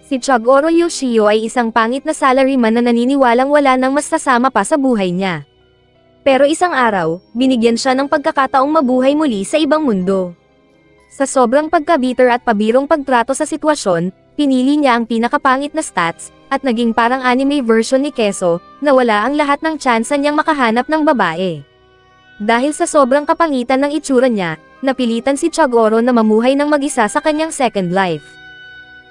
Si Chagoro Yoshio ay isang pangit na salaryman na naniniwalang wala nang mas sasama pa sa buhay niya. Pero isang araw, binigyan siya ng pagkakataong mabuhay muli sa ibang mundo. Sa sobrang pagka-bitter at pabirong pagtrato sa sitwasyon, pinili niya ang pinakapangit na stats, at naging parang anime version ni Keso, na wala ang lahat ng tsansa niyang makahanap ng babae. Dahil sa sobrang kapangitan ng itsura niya, napilitan si Chagoro na mamuhay ng mag-isa sa kanyang second life.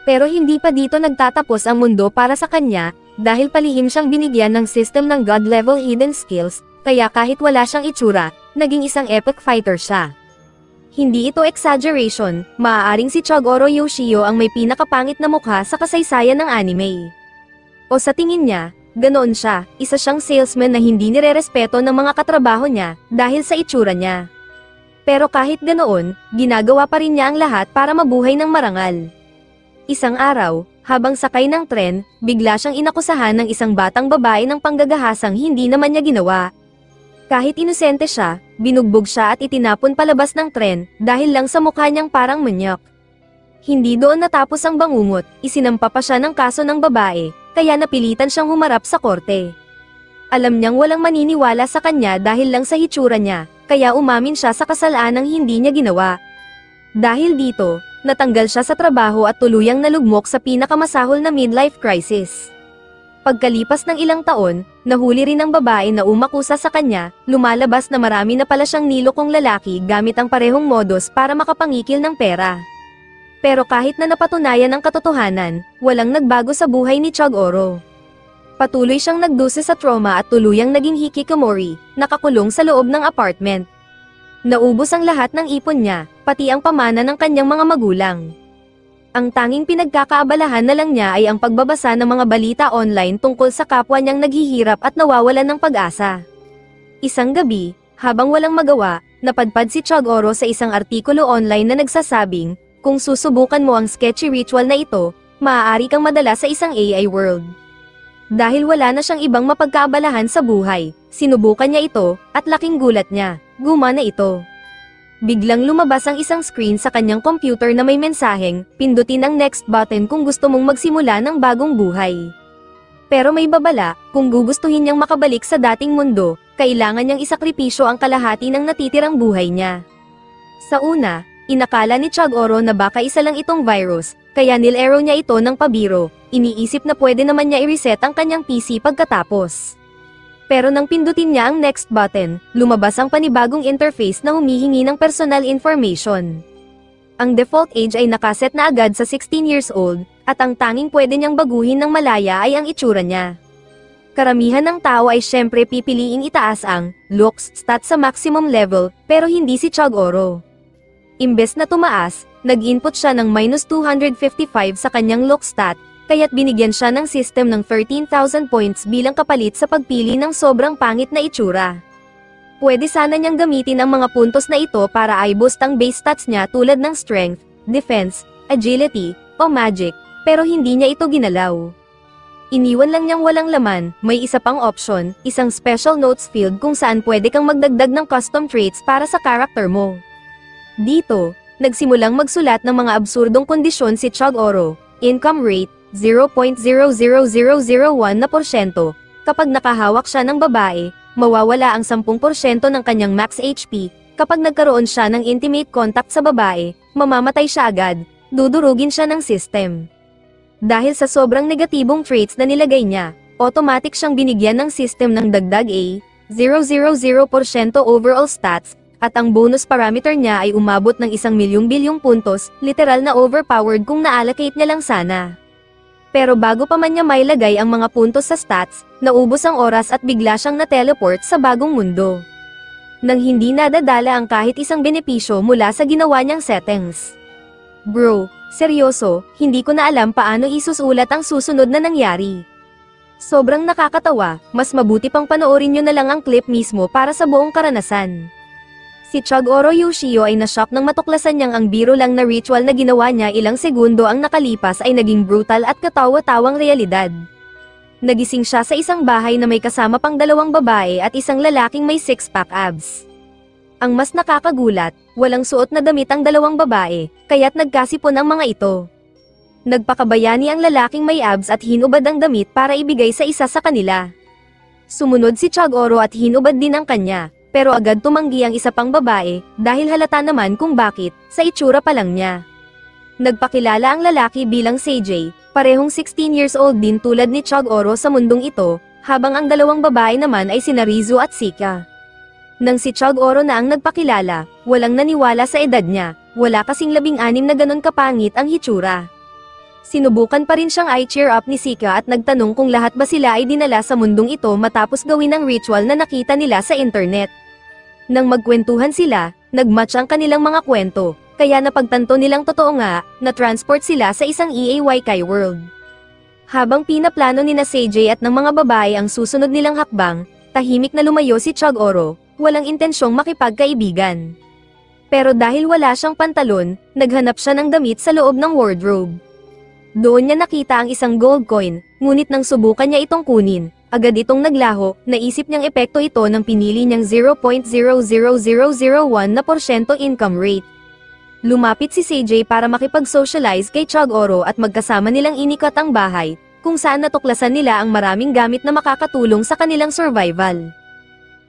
Pero hindi pa dito nagtatapos ang mundo para sa kanya, dahil palihim siyang binigyan ng system ng God-level hidden skills, kaya kahit wala siyang itsura, naging isang epic fighter siya. Hindi ito exaggeration, maaaring si Chagoro Yoshio ang may pinakapangit na mukha sa kasaysayan ng anime. O sa tingin niya, ganoon siya, isa siyang salesman na hindi nirerespeto ng mga katrabaho niya, dahil sa itsura niya. Pero kahit ganoon, ginagawa pa rin niya ang lahat para mabuhay ng marangal. Isang araw, habang sakay ng tren, bigla siyang inakusahan ng isang batang babae ng panggagahasang hindi naman niya ginawa. Kahit inosente siya, binugbog siya at itinapon palabas ng tren, dahil lang sa mukha niyang parang manyak. Hindi doon natapos ang bangungot, isinampa pa siya ng kaso ng babae, kaya napilitan siyang humarap sa korte. Alam niyang walang maniniwala sa kanya dahil lang sa hitsura niya, kaya umamin siya sa kasalanang hindi niya ginawa. Dahil dito, natanggal siya sa trabaho at tuluyang nalugmok sa pinakamasahol na midlife crisis. Pagkalipas ng ilang taon, nahuli rin ang babae na umakusa sa kanya, lumalabas na marami na pala siyang nilokong lalaki gamit ang parehong modus para makapangikil ng pera. Pero kahit na napatunayan ang katotohanan, walang nagbago sa buhay ni Chagoro. Patuloy siyang nagdusa sa trauma at tuluyang naging hikikomori, nakakulong sa loob ng apartment. Naubos ang lahat ng ipon niya, pati ang pamana ng kanyang mga magulang. Ang tanging pinagkakaabalahan na lang niya ay ang pagbabasa ng mga balita online tungkol sa kapwa niyang naghihirap at nawawalan ng pag-asa. Isang gabi, habang walang magawa, napadpad si Chagoro sa isang artikulo online na nagsasabing, kung susubukan mo ang sketchy ritual na ito, maaari kang madala sa isang AI world. Dahil wala na siyang ibang mapagkaabalahan sa buhay, sinubukan niya ito, at laking gulat niya, gumana ito. Biglang lumabas ang isang screen sa kanyang computer na may mensaheng, pindutin ang next button kung gusto mong magsimula ng bagong buhay. Pero may babala, kung gugustuhin niyang makabalik sa dating mundo, kailangan niyang isakripisyo ang kalahati ng natitirang buhay niya. Sa una, inakala ni Chagoro na baka isa lang itong virus, kaya nilaro niya ito ng pabiro, iniisip na pwede naman niya i-reset ang kanyang PC pagkatapos. Pero nang pindutin niya ang next button, lumabas ang panibagong interface na humihingi ng personal information. Ang default age ay nakaset na agad sa 16 years old, at ang tanging pwede niyang baguhin ng malaya ay ang itsura niya. Karamihan ng tao ay syempre pipiliing itaas ang looks stat sa maximum level, pero hindi si Chagoro. Imbes na tumaas, nag-input siya ng -255 sa kanyang look stat, kaya't binigyan siya ng system ng 13,000 points bilang kapalit sa pagpili ng sobrang pangit na itsura. Pwede sana niyang gamitin ang mga puntos na ito para i-boost ang base stats niya tulad ng strength, defense, agility, o magic, pero hindi niya ito ginalaw. Iniwan lang niyang walang laman, may isa pang option, isang special notes field kung saan pwede kang magdagdag ng custom traits para sa character mo. Dito, nagsimulang magsulat ng mga absurdong kondisyon si Chagoro, income rate, 0.00001%, kapag nakahawak siya ng babae, mawawala ang 10% ng kanyang max HP, kapag nagkaroon siya ng intimate contact sa babae, mamamatay siya agad, dudurugin siya ng system. Dahil sa sobrang negatibong traits na nilagay niya, automatic siyang binigyan ng system ng dagdag A, 0.000% overall stats, at ang bonus parameter niya ay umabot ng 1,000,000,000 puntos, literal na overpowered kung na-allocate niya lang sana. Pero bago pa man niya mailagay ang mga puntos sa stats, naubos ang oras at bigla siyang na-teleport sa bagong mundo. Nang hindi nadadala ang kahit isang benepisyo mula sa ginawa niyang settings. Bro, seryoso, hindi ko na alam paano isusulat ang susunod na nangyari. Sobrang nakakatawa, mas mabuti pang panoorin niyo na lang ang clip mismo para sa buong karanasan. Si Chagoro Yoshio ay na-shock nang matuklasan niyang ang biro lang na ritual na ginawa niya ilang segundo ang nakalipas ay naging brutal at katawa-tawang realidad. Nagising siya sa isang bahay na may kasama pang 2 babae at isang lalaking may 6-pack abs. Ang mas nakakagulat, walang suot na damit ang 2 babae, kaya't nagkasipon ang mga ito. Nagpakabayani ang lalaking may abs at hinubad ang damit para ibigay sa isa sa kanila. Sumunod si Chagoro at hinubad din ang kanya, pero agad tumanggi ang isa pang babae, dahil halata naman kung bakit, sa itsura pa lang niya. Nagpakilala ang lalaki bilang CJ, parehong 16 years old din tulad ni Chagoro sa mundong ito, habang ang dalawang babae naman ay sina Rizu at Sika. Nang si Chagoro na ang nagpakilala, walang naniwala sa edad niya, wala kasing 16 na ganon kapangit ang hitsura. Sinubukan pa rin siyang i-cheer up ni Sika at nagtanong kung lahat ba sila ay dinala sa mundong ito matapos gawin ang ritual na nakita nila sa internet. Nang magkwentuhan sila, nagmatch ang kanilang mga kwento, kaya napagtanto nilang totoo nga, na transport sila sa isang EAYK world. Habang pinaplano ni na CJ at ng mga babae ang susunod nilang hakbang, tahimik na lumayo si Chagoro, walang intensyong makipagkaibigan. Pero dahil wala siyang pantalon, naghanap siya ng damit sa loob ng wardrobe. Doon niya nakita ang isang gold coin, ngunit nang subukan niya itong kunin, agad itong naglaho, naisip niyang epekto ito ng pinili niyang 0.00001% income rate. Lumapit si CJ para makipag-socialize kay Chagoro at magkasama nilang inikat ang bahay, kung saan natuklasan nila ang maraming gamit na makakatulong sa kanilang survival.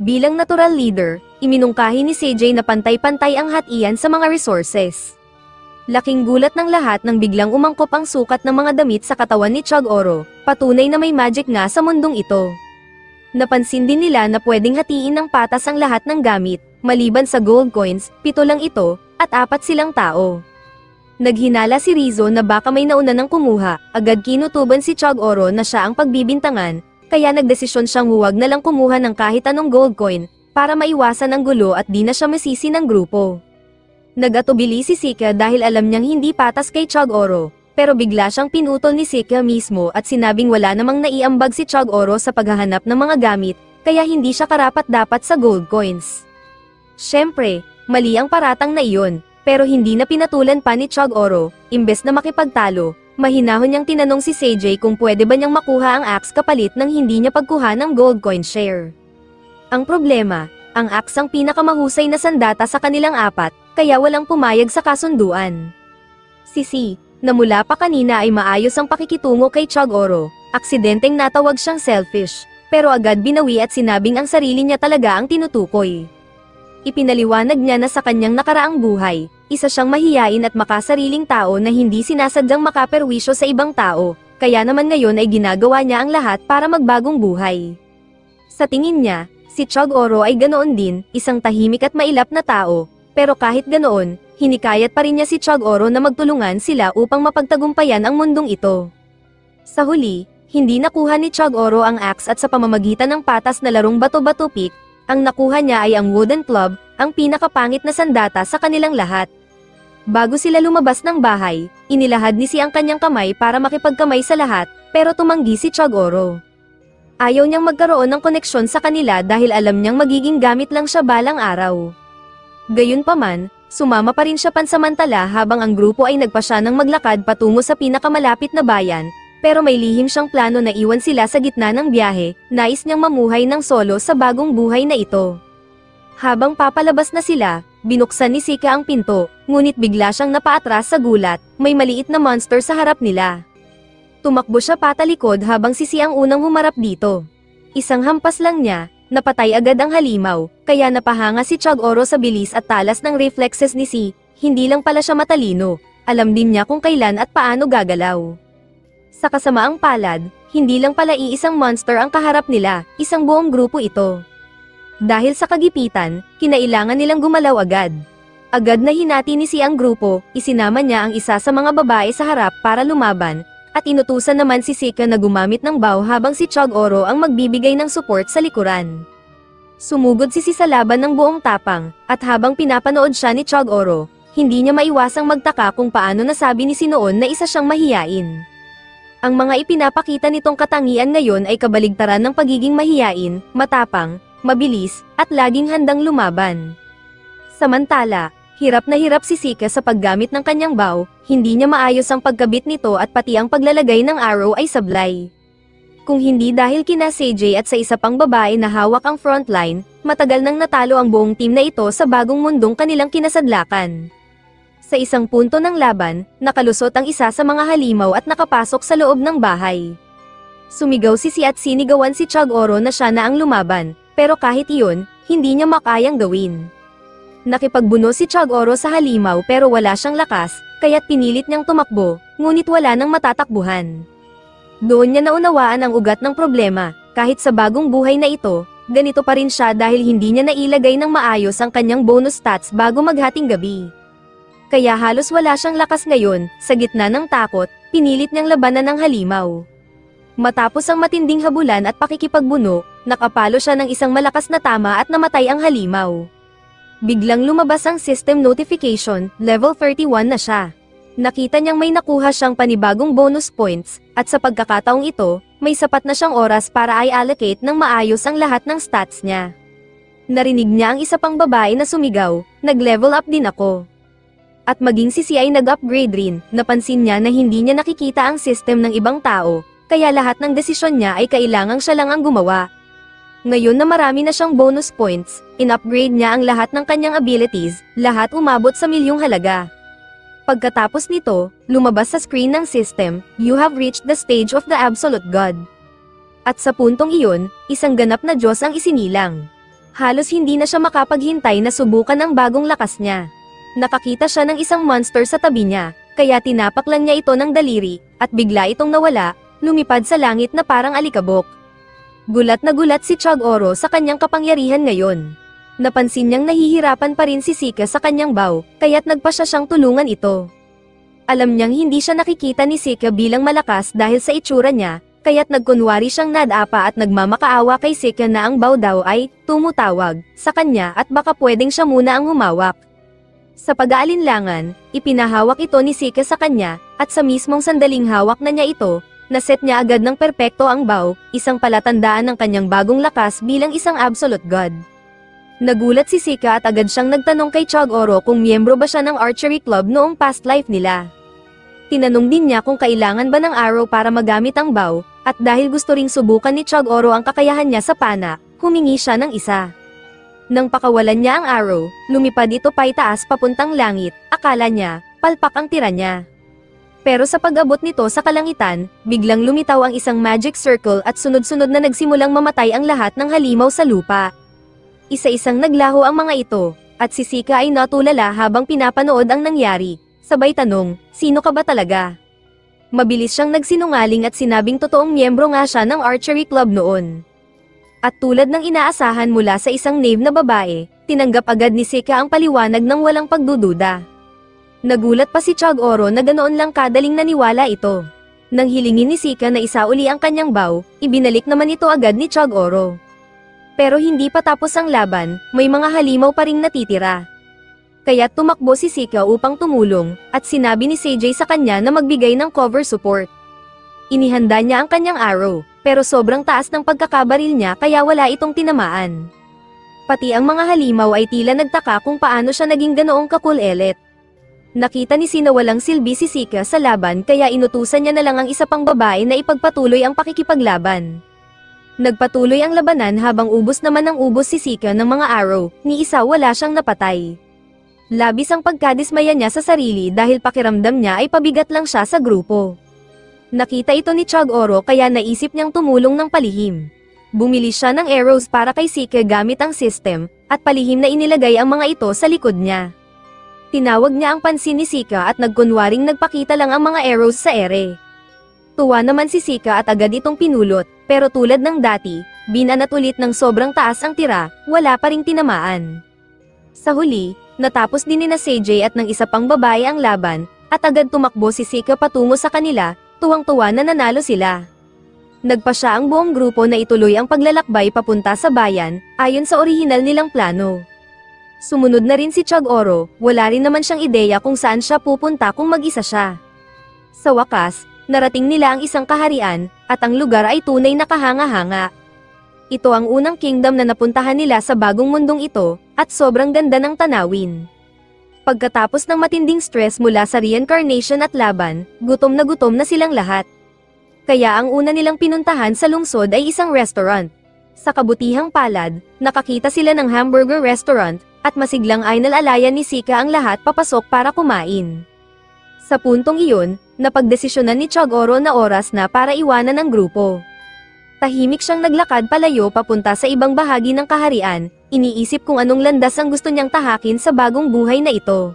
Bilang natural leader, iminungkahi ni CJ na pantay-pantay ang hatian sa mga resources. Laking gulat ng lahat nang biglang umangkop ang sukat ng mga damit sa katawan ni Chagoro, patunay na may magic nga sa mundong ito. Napansin din nila na pwedeng hatiin ng patas ang lahat ng gamit, maliban sa gold coins, 7 lang ito, at 4 silang tao. Naghinala si Rizzo na baka may nauna nang kumuha, agad kinutuban si Chagoro na siya ang pagbibintangan, kaya nagdesisyon siyang huwag na lang kumuha ng kahit anong gold coin, para maiwasan ang gulo at di na siya masisi ng grupo. Nagatubili si Sika dahil alam niyang hindi patas kay Chagoro, pero bigla siyang pinutol ni Sika mismo at sinabing wala namang naiambag si Chagoro sa paghahanap ng mga gamit, kaya hindi siya karapat-dapat sa gold coins. Siyempre, mali ang paratang na iyon, pero hindi na pinatulan pa ni Chagoro, imbes na makipagtalo, mahinahon niyang tinanong si CJ kung pwede ba niyang makuha ang axe kapalit ng hindi niya pagkuha ng gold coin share. Ang problema, ang axe ang pinakamahusay na sandata sa kanilang 4, kaya walang pumayag sa kasunduan. Si C, na mula pa kanina ay maayos ang pakikitungo kay Chagoro, aksidenteng natawag siyang selfish, pero agad binawi at sinabing ang sarili niya talaga ang tinutukoy. Ipinaliwanag niya na sa kanyang nakaraang buhay, isa siyang mahiyain at makasariling tao na hindi sinasadyang makaperwisyo sa ibang tao, kaya naman ngayon ay ginagawa niya ang lahat para magbagong buhay. Sa tingin niya, si Chagoro ay ganoon din, isang tahimik at mailap na tao, pero kahit ganoon, hinikayat pa rin niya si Chagoro na magtulungan sila upang mapagtagumpayan ang mundong ito. Sa huli, hindi nakuha ni Chagoro ang axe at sa pamamagitan ng patas na larong bato-bato pick, ang nakuha niya ay ang wooden club, ang pinakapangit na sandata sa kanilang lahat. Bago sila lumabas ng bahay, inilahad ni Si ang kanyang kamay para makipagkamay sa lahat, pero tumanggi si Chagoro. Ayaw niyang magkaroon ng koneksyon sa kanila dahil alam niyang magiging gamit lang siya balang araw. Gayunpaman, sumama pa rin siya pansamantala habang ang grupo ay nagpasya ng maglakad patungo sa pinakamalapit na bayan, pero may lihim siyang plano na iwan sila sa gitna ng biyahe, nais niyang mamuhay ng solo sa bagong buhay na ito. Habang papalabas na sila, binuksan ni Sika ang pinto, ngunit bigla siyang napaatras sa gulat, may maliit na monster sa harap nila. Tumakbo siya patalikod habang si Si ang unang humarap dito. Isang hampas lang niya, napatay agad ang halimaw, kaya napahanga si Chagoro sa bilis at talas ng reflexes ni Si, hindi lang pala siya matalino, alam din niya kung kailan at paano gagalaw. Sa kasamaang palad, hindi lang pala iisang monster ang kaharap nila, isang buong grupo ito. Dahil sa kagipitan, kinailangan nilang gumalaw agad. Agad na hinati ni Si ang grupo, isinama niya ang isa sa mga babae sa harap para lumaban, at inutusan naman si Sika na gumamit ng bow habang si Chagoro ang magbibigay ng support sa likuran. Sumugod si Si sa laban ng buong tapang, at habang pinapanood siya ni Chagoro, hindi niya maiwasang magtaka kung paano nasabi ni Si noon na isa siyang mahiyain. Ang mga ipinapakita nitong katangian ngayon ay kabaligtaran ng pagiging mahiyain, matapang, mabilis, at laging handang lumaban. Samantala, hirap na hirap si Sika sa paggamit ng kanyang bow, hindi niya maayos ang pagkabit nito at pati ang paglalagay ng arrow ay sablay. Kung hindi dahil kina CJ at sa isa pang babae na hawak ang frontline, matagal nang natalo ang buong team na ito sa bagong mundong kanilang kinasadlakan. Sa isang punto ng laban, nakalusot ang isa sa mga halimaw at nakapasok sa loob ng bahay. Sumigaw si Si at sinigawan si Chog-Oro na siya na ang lumaban, pero kahit iyon, hindi niya makayang gawin. Nakipagbuno si Chog-Oro sa halimaw pero wala siyang lakas, kaya't pinilit niyang tumakbo, ngunit wala nang matatakbuhan. Doon niya naunawaan ang ugat ng problema, kahit sa bagong buhay na ito, ganito pa rin siya dahil hindi niya nailagay ng maayos ang kanyang bonus stats bago maghating gabi. Kaya halos wala siyang lakas ngayon, sa gitna ng takot, pinilit niyang labanan ng halimaw. Matapos ang matinding habulan at pakikipagbuno, nakapalo siya ng isang malakas na tama at namatay ang halimaw. Biglang lumabas ang system notification, level 31 na siya. Nakita niyang may nakuha siyang panibagong bonus points, at sa pagkakataong ito, may sapat na siyang oras para i-allocate ng maayos ang lahat ng stats niya. Narinig niya ang isa pang babae na sumigaw, nag-level up din ako. At maging si Si ay nag-upgrade rin, napansin niya na hindi niya nakikita ang system ng ibang tao, kaya lahat ng desisyon niya ay kailangang siya lang ang gumawa. Ngayon na marami na siyang bonus points, in-upgrade niya ang lahat ng kanyang abilities, lahat umabot sa milyong halaga. Pagkatapos nito, lumabas sa screen ng system, "You have reached the stage of the Absolute God." At sa puntong iyon, isang ganap na Diyos ang isinilang. Halos hindi na siya makapaghintay na subukan ang bagong lakas niya. Nakakita siya ng isang monster sa tabi niya, kaya tinapak lang niya ito ng daliri, at bigla itong nawala, lumipad sa langit na parang alikabok. Gulat na gulat si Chog-Oro sa kanyang kapangyarihan ngayon. Napansin niyang nahihirapan pa rin si Sika sa kanyang bow, kaya't nagpa siya siyang tulungan ito. Alam niyang hindi siya nakikita ni Sika bilang malakas dahil sa itsura niya, kaya't nagkunwari siyang nadapa at nagmamakaawa kay Sika na ang bow daw ay tumutawag sa kanya at baka pwedeng siya muna ang humawak. Sa pag-aalinlangan, ipinahawak ito ni Sika sa kanya, at sa mismong sandaling hawak na niya ito, naset niya agad ng perpekto ang bow, isang palatandaan ng kanyang bagong lakas bilang isang absolute god. Nagulat si Sika at agad siyang nagtanong kay Chog-Oro kung miyembro ba siya ng archery club noong past life nila. Tinanong din niya kung kailangan ba ng arrow para magamit ang bow, at dahil gusto ring subukan ni Chog-Oro ang kakayahan niya sa pana, humingi siya ng isa. Nang pakawalan niya ang arrow, lumipad ito paitaas papuntang langit, akala niya, palpak ang tira niya. Pero sa pag-abot nito sa kalangitan, biglang lumitaw ang isang magic circle at sunod-sunod na nagsimulang mamatay ang lahat ng halimaw sa lupa. Isa-isang naglaho ang mga ito, at si Sika ay natulala habang pinapanood ang nangyari. Sabay tanong, sino ka ba talaga? Mabilis siyang nagsinungaling at sinabing totoong miyembro nga siya ng archery club noon. At tulad ng inaasahan mula sa isang knave na babae, tinanggap agad ni Sika ang paliwanag ng walang pagdududa. Nagulat pa si Chog-Oro na ganoon lang kadaling naniwala ito. Nang hilingin ni Sika na isa uli ang kanyang bow, ibinalik naman ito agad ni Chog-Oro. Pero hindi pa tapos ang laban, may mga halimaw pa ring natitira. Kaya tumakbo si Sika upang tumulong, at sinabi ni CJ sa kanya na magbigay ng cover support. Inihanda niya ang kanyang arrow, pero sobrang taas ng pagkakabaril niya kaya wala itong tinamaan. Pati ang mga halimaw ay tila nagtaka kung paano siya naging ganoong kakulelet. Nakita ni Sina walang silbi si Sika sa laban kaya inutusan niya na lang ang isa pang babae na ipagpatuloy ang pakikipaglaban. Nagpatuloy ang labanan habang ubos naman ang ubos si Sika ng mga arrow, ni isa wala siyang napatay. Labis ang pagkadismaya niya sa sarili dahil pakiramdam niya ay pabigat lang siya sa grupo. Nakita ito ni Chog-Oro kaya naisip niyang tumulong ng palihim. Bumili siya ng arrows para kay Sika gamit ang system, at palihim na inilagay ang mga ito sa likod niya. Tinawag niya ang pansin ni Sika at nagkunwaring nagpakita lang ang mga arrows sa ere. Tuwa naman si Sika at agad itong pinulot, pero tulad ng dati, binanat ulit ng sobrang taas ang tira, wala pa ring tinamaan. Sa huli, natapos din ni CJ at ng isa pang babae ang laban, at agad tumakbo si Sika patungo sa kanila, tuwang-tuwa na nanalo sila. Nagpa siya ang buong grupo na ituloy ang paglalakbay papunta sa bayan, ayon sa orihinal nilang plano. Sumunod na rin si Chog-Oro, wala rin naman siyang ideya kung saan siya pupunta kung mag-isa siya. Sa wakas, narating nila ang isang kaharian, at ang lugar ay tunay na kahanga-hanga. Ito ang unang kingdom na napuntahan nila sa bagong mundong ito, at sobrang ganda ng tanawin. Pagkatapos ng matinding stress mula sa reincarnation at laban, gutom na silang lahat. Kaya ang una nilang pinuntahan sa lungsod ay isang restaurant. Sa kabutihang palad, nakakita sila ng hamburger restaurant, at masiglang ay nalalayan ni Sika ang lahat papasok para kumain. Sa puntong iyon, napagdesisyonan ni Chagoro na oras na para iwanan ang grupo. Tahimik siyang naglakad palayo papunta sa ibang bahagi ng kaharian, iniisip kung anong landas ang gusto niyang tahakin sa bagong buhay na ito.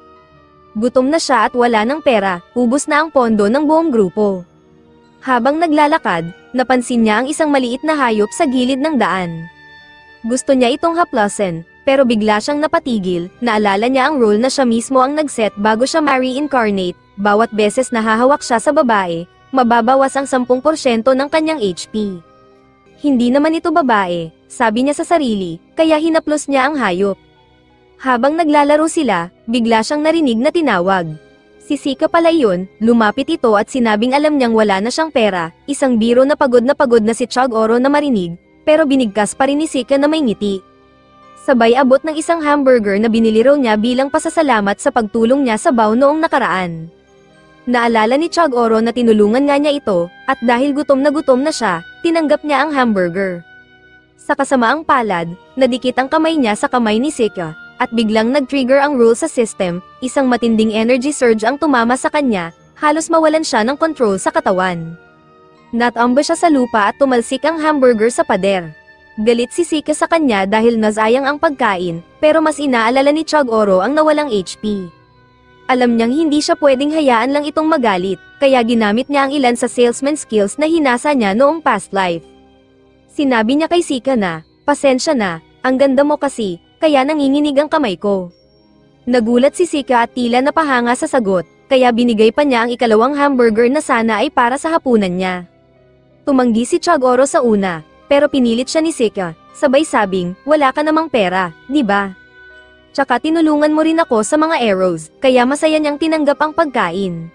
Gutom na siya at wala ng pera, ubos na ang pondo ng buong grupo. Habang naglalakad, napansin niya ang isang maliit na hayop sa gilid ng daan. Gusto niya itong haplasin, pero bigla siyang napatigil, naalala niya ang rule na siya mismo ang nag-set bago siya ma-reincarnate, bawat beses na hahawak siya sa babae, mababawas ang 10% ng kanyang HP. Hindi naman ito babae, sabi niya sa sarili, kaya hinaplos niya ang hayop. Habang naglalaro sila, bigla siyang narinig na tinawag. Si Sika pala yun, lumapit ito at sinabing alam niyang wala na siyang pera, isang biro na pagod na si Chagoro na marinig, pero binigkas pa rin ni Sika na may ngiti. Sabay abot ng isang hamburger na binili raw niya bilang pasasalamat sa pagtulong niya sa Bao noong nakaraan. Naalala ni Chagoro na tinulungan nga niya ito, at dahil gutom na siya, tinanggap niya ang hamburger. Sa kasamaang palad, nadikit ang kamay niya sa kamay ni Sika, at biglang nag-trigger ang rule sa system, isang matinding energy surge ang tumama sa kanya, halos mawalan siya ng control sa katawan. Natumba siya sa lupa at tumalsik ang hamburger sa pader. Galit si Sika sa kanya dahil nasayang ang pagkain, pero mas inaalala ni Chagoro ang nawalang HP. Alam niyang hindi siya pwedeng hayaan lang itong magalit, kaya ginamit niya ang ilan sa salesman skills na hinasa niya noong past life. Sinabi niya kay Sika na, "Pasensya na, ang ganda mo kasi, kaya nanginginig ang kamay ko." Nagulat si Sika at tila napahanga sa sagot, kaya binigay pa niya ang ikalawang hamburger na sana ay para sa hapunan niya. Tumanggi si Chagoro sa una, pero pinilit siya ni Sika, sabay sabing, "Wala ka namang pera, di ba? Tsaka tinulungan mo rin ako sa mga arrows, kaya masaya niyang tinanggap ang pagkain."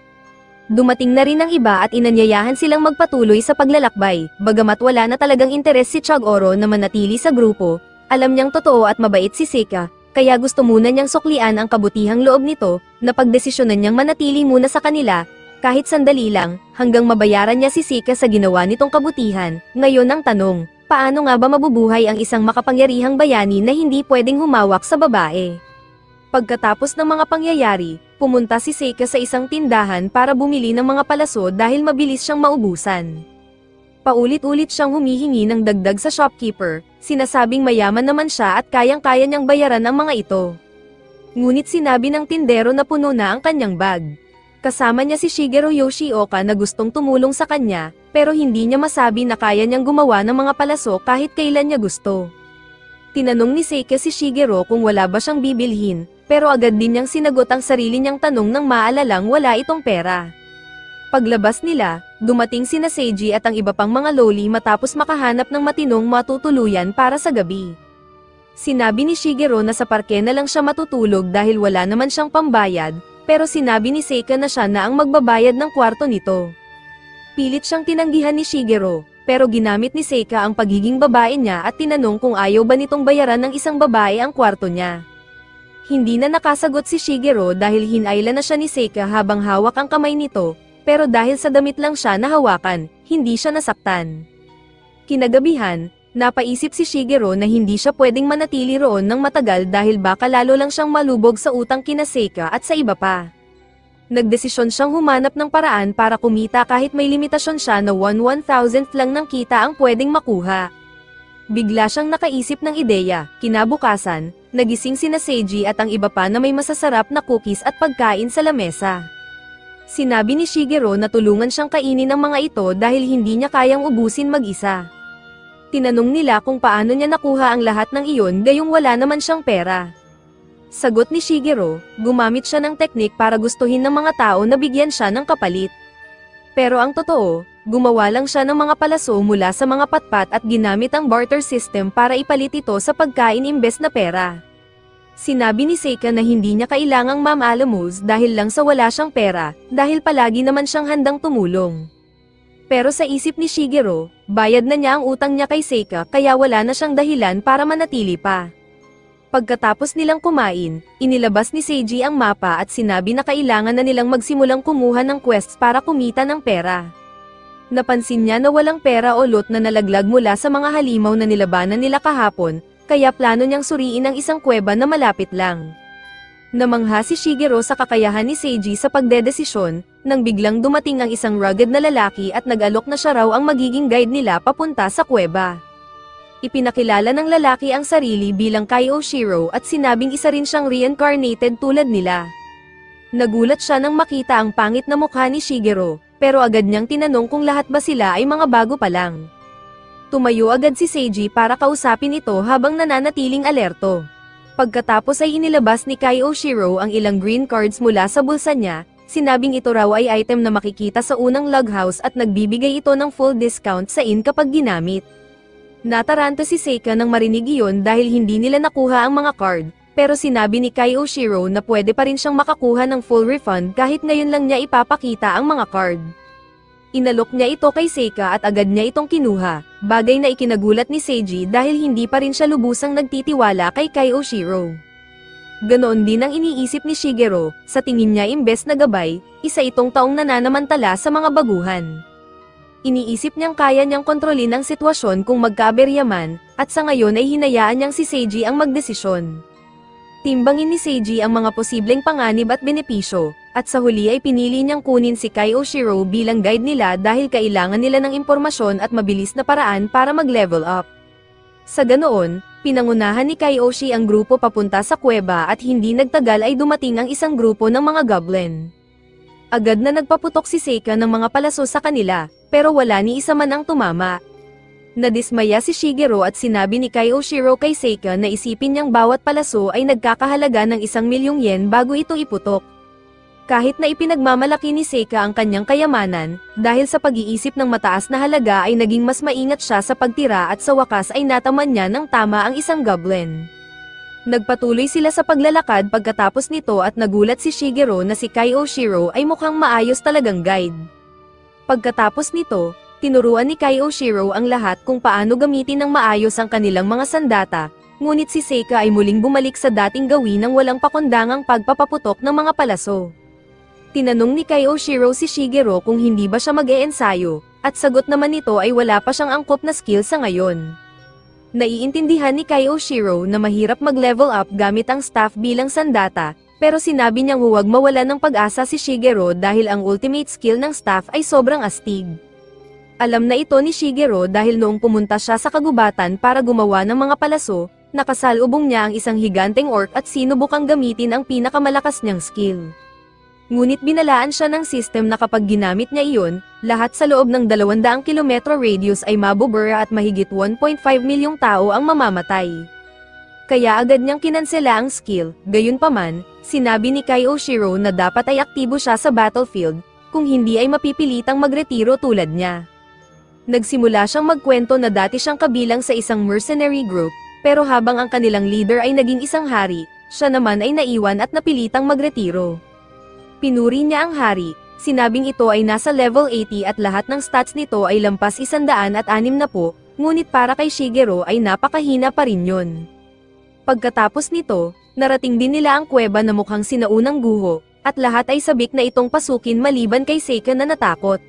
Dumating na rin ang iba at inanyayahan silang magpatuloy sa paglalakbay, bagamat wala na talagang interes si Chagoro na manatili sa grupo, alam niyang totoo at mabait si Sika, kaya gusto muna niyang suklian ang kabutihang loob nito, na pagdesisyonan niyang manatili muna sa kanila, kahit sandali lang, hanggang mabayaran niya si Sika sa ginawa nitong kabutihan. Ngayon ang tanong, paano nga ba mabubuhay ang isang makapangyarihang bayani na hindi pwedeng humawak sa babae? Pagkatapos ng mga pangyayari, pumunta si Sika sa isang tindahan para bumili ng mga palaso dahil mabilis siyang maubusan. Paulit-ulit siyang humihingi ng dagdag sa shopkeeper, sinasabing mayaman naman siya at kayang-kaya niyang bayaran ang mga ito. Ngunit sinabi ng tindero na puno na ang kanyang bag. Kasama niya si Shigeru Yoshioka na gustong tumulong sa kanya, pero hindi niya masabi na kaya niyang gumawa ng mga palaso kahit kailan niya gusto. Tinanong ni Sika si Shigeru kung wala ba siyang bibilhin, pero agad din niyang sinagot ang sarili niyang tanong nang maalalang wala itong pera. Paglabas nila, dumating sina Seiji at ang iba pang mga loli matapos makahanap ng matinong matutuluyan para sa gabi. Sinabi ni Shigeru na sa parke na lang siya matutulog dahil wala naman siyang pambayad, pero sinabi ni Sika na siya na ang magbabayad ng kwarto nito. Pilit siyang tinanggihan ni Shigeru, pero ginamit ni Sika ang pagiging babae niya at tinanong kung ayaw ba nitong bayaran ng isang babae ang kwarto niya. Hindi na nakasagot si Shigeru dahil hinayla na siya ni Sika habang hawak ang kamay nito, pero dahil sa damit lang siya nahawakan, hindi siya nasaktan. Kinagabihan, napaisip si Shigeru na hindi siya pwedeng manatili roon ng matagal dahil baka lalo lang siyang malubog sa utang kina Sika at sa iba pa. Nagdesisyon siyang humanap ng paraan para kumita kahit may limitasyon siya na 1/1000th lang ng kita ang pwedeng makuha. Bigla siyang nakaisip ng ideya, kinabukasan, nagising sina Seiji at ang iba pa na may masasarap na cookies at pagkain sa lamesa. Sinabi ni Shigeru na tulungan siyang kainin ang mga ito dahil hindi niya kayang ubusin mag-isa. Tinanong nila kung paano niya nakuha ang lahat ng iyon gayong wala naman siyang pera. Sagot ni Shigeru, gumamit siya ng teknik para gustuhin ng mga tao na bigyan siya ng kapalit. Pero ang totoo, gumawa lang siya ng mga palaso mula sa mga patpat at ginamit ang barter system para ipalit ito sa pagkain imbes na pera. Sinabi ni Sika na hindi niya kailangang mamaalamos dahil lang sa wala siyang pera, dahil palagi naman siyang handang tumulong. Pero sa isip ni Shigeru, bayad na niya ang utang niya kay Sika kaya wala na siyang dahilan para manatili pa. Pagkatapos nilang kumain, inilabas ni Seiji ang mapa at sinabi na kailangan na nilang magsimulang kumuha ng quests para kumita ng pera. Napansin niya na walang pera o loot na nalaglag mula sa mga halimaw na nilabanan nila kahapon, kaya plano niyang suriin ang isang kuweba na malapit lang. Namangha si Shigeru sa kakayahan ni Seiji sa pagdedesisyon, nang biglang dumating ang isang rugged na lalaki at nag-alok na siya raw ang magiging guide nila papunta sa kuweba. Ipinakilala ng lalaki ang sarili bilang Kaioshiro at sinabing isa rin siyang reincarnated tulad nila. Nagulat siya nang makita ang pangit na mukha ni Shigeru, pero agad niyang tinanong kung lahat ba sila ay mga bago pa lang. Tumayo agad si Seiji para kausapin ito habang nananatiling alerto. Pagkatapos ay inilabas ni Kaioshiro ang ilang green cards mula sa bulsa niya, sinabing ito raw ay item na makikita sa unang log house at nagbibigay ito ng full discount sa inn kapag ginamit. Nataranta si Seika nang marinig iyon dahil hindi nila nakuha ang mga card, pero sinabi ni Kaioshiro na pwede pa rin siyang makakuha ng full refund kahit ngayon lang niya ipapakita ang mga card. Inalok niya ito kay Seika at agad niya itong kinuha, bagay na ikinagulat ni Seiji dahil hindi pa rin siya lubusang nagtitiwala kay Kaioshiro. Ganoon din ang iniisip ni Shigeru, sa tingin niya imbes na gabay, isa itong taong nananamantala sa mga baguhan. Iniisip niyang kaya niyang kontrolin ang sitwasyon kung magkaaberya man, at sa ngayon ay hinayaan niyang si Seiji ang magdesisyon. Timbangin ni Seiji ang mga posibleng panganib at benepisyo, at sa huli ay pinili niyang kunin si Kaioshiro bilang guide nila dahil kailangan nila ng impormasyon at mabilis na paraan para mag-level up. Sa ganoon, pinangunahan ni Kaioshi ang grupo papunta sa kuweba at hindi nagtagal ay dumating ang isang grupo ng mga goblin. Agad na nagpaputok si Seika ng mga palaso sa kanila, pero wala ni isa man ang tumama. Nadismaya si Shigeru at sinabi ni Kaioshiro kay Seika na isipin niyang bawat palaso ay nagkakahalaga ng 1,000,000 yen bago ito iputok. Kahit na ipinagmamalaki ni Seika ang kanyang kayamanan, dahil sa pag-iisip ng mataas na halaga ay naging mas maingat siya sa pagtira at sa wakas ay nataman niya ng tama ang isang goblin. Nagpatuloy sila sa paglalakad pagkatapos nito at nagulat si Shigeru na si Kaioshiro ay mukhang maayos talagang guide. Pagkatapos nito, tinuruan ni Kaioshiro ang lahat kung paano gamitin ng maayos ang kanilang mga sandata, ngunit si Seika ay muling bumalik sa dating gawin ng walang pakundangang pagpapaputok ng mga palaso. Tinanong ni Kaioshiro si Shigeru kung hindi ba siya mag-e-ensayo, at sagot naman nito ay wala pa siyang angkop na skill sa ngayon. Naiintindihan ni Kaioshiro na mahirap mag-level up gamit ang staff bilang sandata, pero sinabi niyang huwag mawala ng pag-asa si Shigeru dahil ang ultimate skill ng staff ay sobrang astig. Alam na ito ni Shigeru dahil noong pumunta siya sa kagubatan para gumawa ng mga palaso, nakasalubong niya ang isang higanteng orc at sinubukang gamitin ang pinakamalakas niyang skill. Ngunit binalaan siya ng system na kapag ginamit niya iyon, lahat sa loob ng 200 kilometro radius ay mabubura at mahigit 1.5 milyong tao ang mamamatay. Kaya agad niyang kinansela ang skill, gayunpaman, sinabi ni Kaioshiro na dapat ay aktibo siya sa battlefield, kung hindi ay mapipilitang magretiro tulad niya. Nagsimula siyang magkwento na dati siyang kabilang sa isang mercenary group, pero habang ang kanilang leader ay naging isang hari, siya naman ay naiwan at napilitang magretiro. Pinuri niya ang hari, sinabing ito ay nasa level 80 at lahat ng stats nito ay lampas 160, ngunit para kay Shigeru ay napakahina pa rin yun. Pagkatapos nito, narating din nila ang kuweba na mukhang sinaunang guho, at lahat ay sabik na itong pasukin maliban kay Seika na natakot.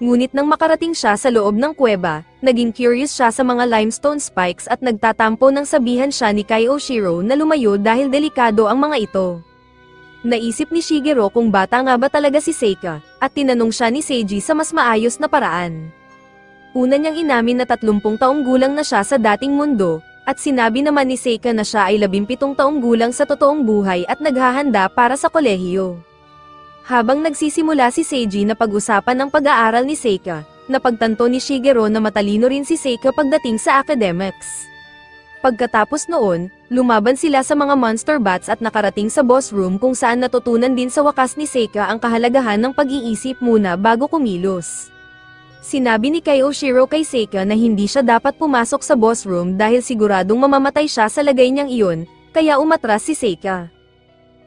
Ngunit nang makarating siya sa loob ng kuweba, naging curious siya sa mga limestone spikes at nagtatampo nang sabihan siya ni Kaioshiro na lumayo dahil delikado ang mga ito. Naisip ni Shigeru kung bata nga ba talaga si Seika, at tinanong siya ni Seiji sa mas maayos na paraan. Una niyang inamin na 30 taong gulang na siya sa dating mundo, at sinabi naman ni Seika na siya ay 17 taong gulang sa totoong buhay at naghahanda para sa kolehiyo. Habang nagsisimula si Seiji na pag-usapan ng pag-aaral ni Seika, napagtanto ni Shigeru na matalino rin si Seika pagdating sa academics. Pagkatapos noon, lumaban sila sa mga monster bats at nakarating sa boss room kung saan natutunan din sa wakas ni Seika ang kahalagahan ng pag-iisip muna bago kumilos. Sinabi ni Kaioshiro kay Seika na hindi siya dapat pumasok sa boss room dahil siguradong mamamatay siya sa lagay niyang iyon, kaya umatras si Seika.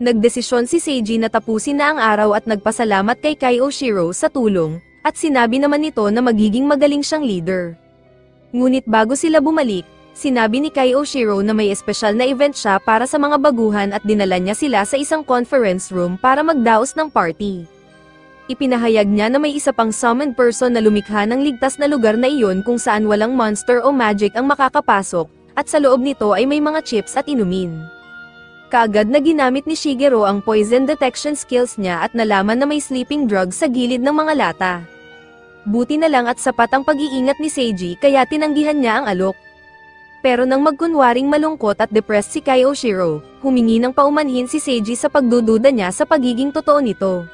Nagdesisyon si Seiji na tapusin na ang araw at nagpasalamat kay Kaioshiro sa tulong, at sinabi naman nito na magiging magaling siyang leader. Ngunit bago sila bumalik, sinabi ni Kaioshiro na may espesyal na event siya para sa mga baguhan at dinala niya sila sa isang conference room para magdaos ng party. Ipinahayag niya na may isa pang summoned person na lumikha ng ligtas na lugar na iyon kung saan walang monster o magic ang makakapasok, at sa loob nito ay may mga chips at inumin. Kaagad na ginamit ni Shigeru ang poison detection skills niya at nalaman na may sleeping drug sa gilid ng mga lata. Buti na lang at sapat ang pag-iingat ni Seiji kaya tinanggihan niya ang alok. Pero nang magkunwaring malungkot at depressed si Kyoshiro, humingi ng paumanhin si Seiji sa pagdududa niya sa pagiging totoo nito.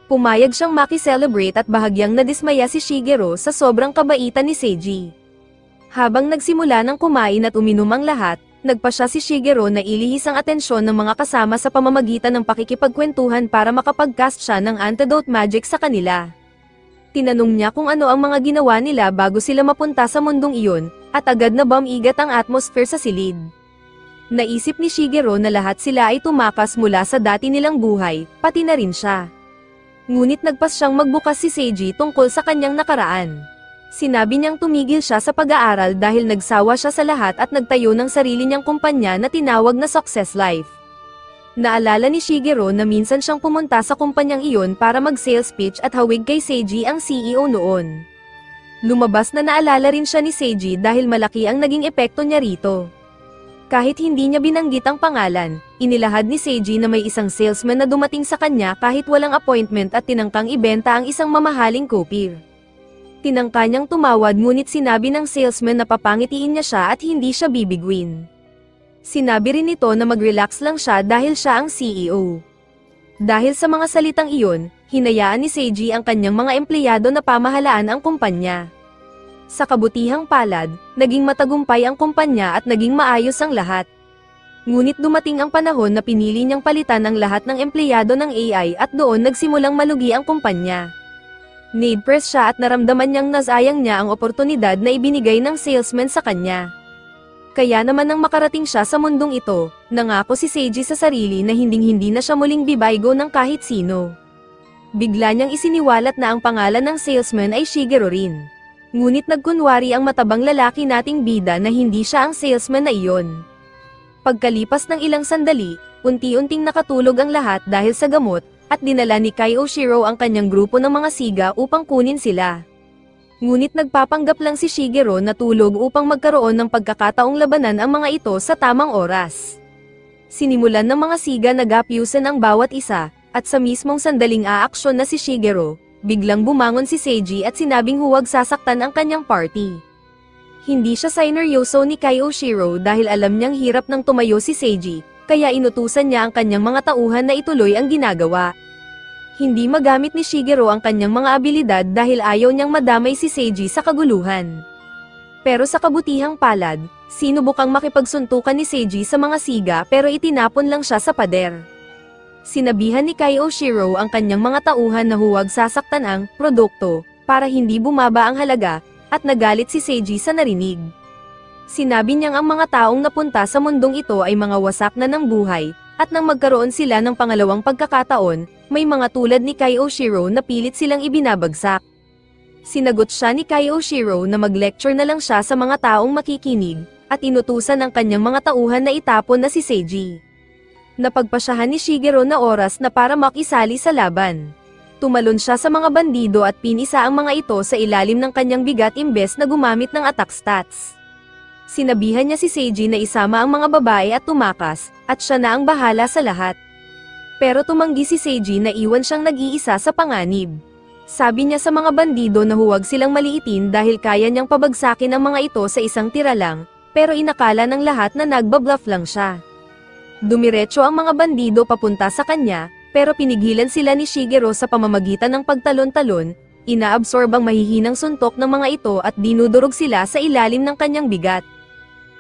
Pumayag siyang maki-celebrate at bahagyang nadismaya si Shigeru sa sobrang kabaitan ni Seiji. Habang nagsimula ng kumain at uminom ang lahat, nagpa siya si Shigeru na ilihis ang atensyon ng mga kasama sa pamamagitan ng pakikipagkwentuhan para makapag-cast siya ng antidote magic sa kanila. Tinanong niya kung ano ang mga ginawa nila bago sila mapunta sa mundong iyon, at agad na bumigat ang atmosphere sa silid. Naisip ni Shigeru na lahat sila ay tumakas mula sa dati nilang buhay, pati na rin siya. Ngunit nagpas siyang magbukas si Seiji tungkol sa kanyang nakaraan. Sinabi niyang tumigil siya sa pag-aaral dahil nagsawa siya sa lahat at nagtayo ng sarili niyang kumpanya na tinawag na Success Life. Naalala ni Shigeru na minsan siyang pumunta sa kumpanyang iyon para mag-sales pitch at hawig kay Seiji ang CEO noon. Lumabas na naalala rin siya ni Seiji dahil malaki ang naging epekto niya rito. Kahit hindi niya binanggit ang pangalan, inilahad ni Seiji na may isang salesman na dumating sa kanya kahit walang appointment at tinangkang ibenta ang isang mamahaling kopir. Tinangka niyang tumawad ngunit sinabi ng salesman na papangitiin niya siya at hindi siya bibiguin. Sinabi rin nito na mag-relax lang siya dahil siya ang CEO. Dahil sa mga salitang iyon, hinayaan ni Seiji ang kanyang mga empleyado na pamahalaan ang kumpanya. Sa kabutihang palad, naging matagumpay ang kumpanya at naging maayos ang lahat. Ngunit dumating ang panahon na pinili niyang palitan ang lahat ng empleyado ng AI at doon nagsimulang malugi ang kumpanya. Need-press siya at naramdaman niyang nasayang niya ang oportunidad na ibinigay ng salesman sa kanya. Kaya naman nang makarating siya sa mundong ito, nangako si Seiji sa sarili na hinding-hindi na siya muling bibaygo ng kahit sino. Bigla niyang isiniwalat na ang pangalan ng salesman ay Shigeru rin. Ngunit nagkunwari ang matabang lalaki nating bida na hindi siya ang salesman na iyon. Pagkalipas ng ilang sandali, unti-unting nakatulog ang lahat dahil sa gamot, at dinala ni Kyoshiro ang kanyang grupo ng mga siga upang kunin sila. Ngunit nagpapanggap lang si Shigeru na tulog upang magkaroon ng pagkakataong labanan ang mga ito sa tamang oras. Sinimulan ng mga siga na gapyusan ang bawat isa, at sa mismong sandaling aaksyon na si Shigeru, biglang bumangon si Seiji at sinabing huwag sasaktan ang kanyang party. Hindi siya sineryoso ni Kyoshiro dahil alam niyang hirap nang tumayo si Seiji, kaya inutusan niya ang kanyang mga tauhan na ituloy ang ginagawa. Hindi magamit ni Shigeru ang kanyang mga abilidad dahil ayaw niyang madamay si Seiji sa kaguluhan. Pero sa kabutihang palad, sinubukang makipagsuntukan ni Seiji sa mga siga pero itinapon lang siya sa pader. Sinabihan ni Kyoshiro ang kanyang mga tauhan na huwag sasaktan ang produkto para hindi bumaba ang halaga, at nagalit si Seiji sa narinig. Sinabi niyang ang mga taong napunta sa mundong ito ay mga wasak na ng buhay, at nang magkaroon sila ng pangalawang pagkakataon, may mga tulad ni Kyoshiro na pilit silang ibinabagsak. Sinagot siya ni Kyoshiro na mag-lecture na lang siya sa mga taong makikinig, at inutusan ang kanyang mga tauhan na itapon na si Seiji. Napagpasyahan ni Shigeru na oras na para makisali sa laban. Tumalon siya sa mga bandido at pinisa ang mga ito sa ilalim ng kanyang bigat imbes na gumamit ng attack stats. Sinabihan niya si Seiji na isama ang mga babae at tumakas, at siya na ang bahala sa lahat. Pero tumanggi si Seiji na iwan siyang nag-iisa sa panganib. Sabi niya sa mga bandido na huwag silang maliitin dahil kaya niyang pabagsakin ang mga ito sa isang tira lang, pero inakala ng lahat na nagbabluff lang siya. Dumiretso ang mga bandido papunta sa kanya, pero pinigilan sila ni Shigeru sa pamamagitan ng pagtalon-talon, inaabsorb ang mahihinang suntok ng mga ito at dinudurog sila sa ilalim ng kanyang bigat.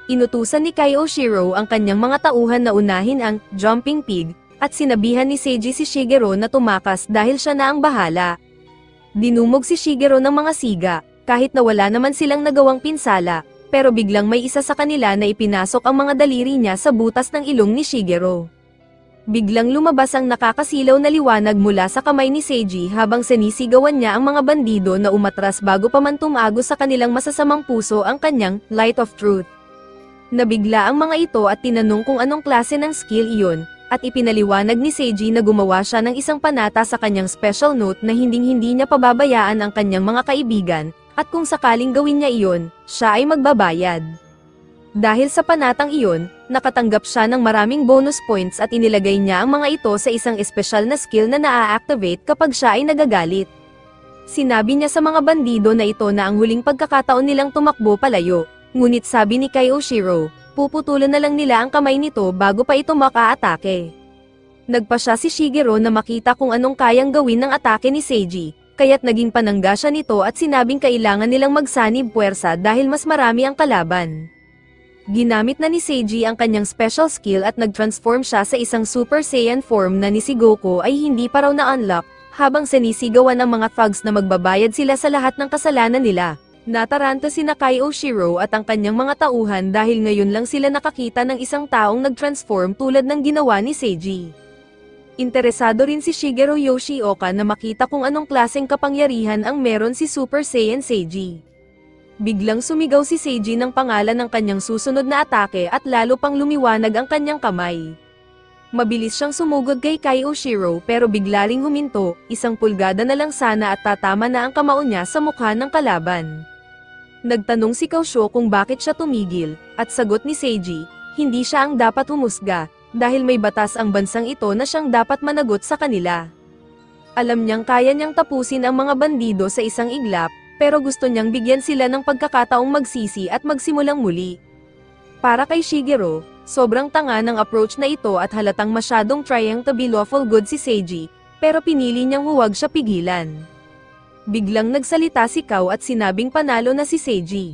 Inutusan ni Kyoshiro ang kanyang mga tauhan na unahin ang jumping pig, at sinabihan ni Seiji si Shigeru na tumakas dahil siya na ang bahala. Dinumog si Shigeru ng mga siga, kahit na wala naman silang nagawang pinsala, pero biglang may isa sa kanila na ipinasok ang mga daliri niya sa butas ng ilong ni Shigeru. Biglang lumabas ang nakakasilaw na liwanag mula sa kamay ni Seiji habang sinisigawan niya ang mga bandido na umatras bago pa man tumago sa kanilang masasamang puso ang kanyang Light of Truth. Nabigla ang mga ito at tinanong kung anong klase ng skill iyon, at ipinaliwanag ni Seiji na gumawa siya ng isang panata sa kanyang special note na hinding-hindi niya pababayaan ang kanyang mga kaibigan, at kung sakaling gawin niya iyon, siya ay magbabayad. Dahil sa panatang iyon, nakatanggap siya ng maraming bonus points at inilagay niya ang mga ito sa isang espesyal na skill na naa-activate kapag siya ay nagagalit. Sinabi niya sa mga bandido na ito na ang huling pagkakataon nilang tumakbo palayo, ngunit sabi ni Kai Oshiro, puputulan na lang nila ang kamay nito bago pa ito maka-atake. Nagpa siya si Shigeru na makita kung anong kayang gawin ng atake ni Seiji, kaya't naging panangga siya nito at sinabing kailangan nilang magsanib puwersa dahil mas marami ang kalaban. Ginamit na ni Seiji ang kanyang special skill at nag-transform siya sa isang Super Saiyan form na ni si Goku ay hindi pa raw na-unlock, habang sinisigawan ng mga thugs na magbabayad sila sa lahat ng kasalanan nila. Nataranta sina Kai Oshiro at ang kanyang mga tauhan dahil ngayon lang sila nakakita ng isang taong nag-transform tulad ng ginawa ni Seiji. Interesado rin si Shigeru Yoshioka na makita kung anong klaseng kapangyarihan ang meron si Super Saiyan Seiji. Biglang sumigaw si Seiji ng pangalan ng kanyang susunod na atake at lalo pang lumiwanag ang kanyang kamay. Mabilis siyang sumugod kay Kai Oshiro pero bigla ring huminto, 1 pulgada na lang sana at tatama na ang kamao niya sa mukha ng kalaban. Nagtanong si Kausho kung bakit siya tumigil, at sagot ni Seiji, hindi siya ang dapat humusga, dahil may batas ang bansang ito na siyang dapat managot sa kanila. Alam niyang kaya niyang tapusin ang mga bandido sa isang iglap, pero gusto niyang bigyan sila ng pagkakataong magsisi at magsimulang muli. Para kay Shigeru, sobrang tanga ng approach na ito at halatang masyadong trying to be lawful good si Seiji, pero pinili niyang huwag siya pigilan. Biglang nagsalita si Kao at sinabing panalo na si Seiji.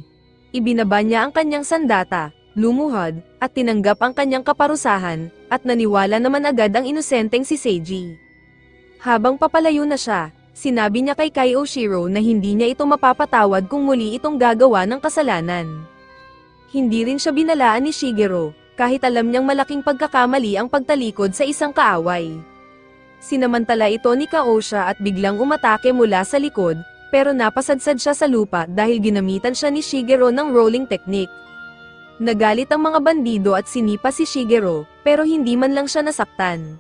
Ibinaba niya ang kanyang sandata, lumuhod, at tinanggap ang kanyang kaparusahan, at naniwala naman agad ang inosenteng si Seiji. Habang papalayo na siya, sinabi niya kay Kai Oshiro na hindi niya ito mapapatawad kung muli itong gagawa ng kasalanan. Hindi rin siya binalaan ni Shigeru, kahit alam niyang malaking pagkakamali ang pagtalikod sa isang kaaway. Sinamantala ito ni Kaosha at biglang umatake mula sa likod, pero napasadsad siya sa lupa dahil ginamitan siya ni Shigeru ng rolling technique. Nagalit ang mga bandido at sinipa si Shigeru, pero hindi man lang siya nasaktan.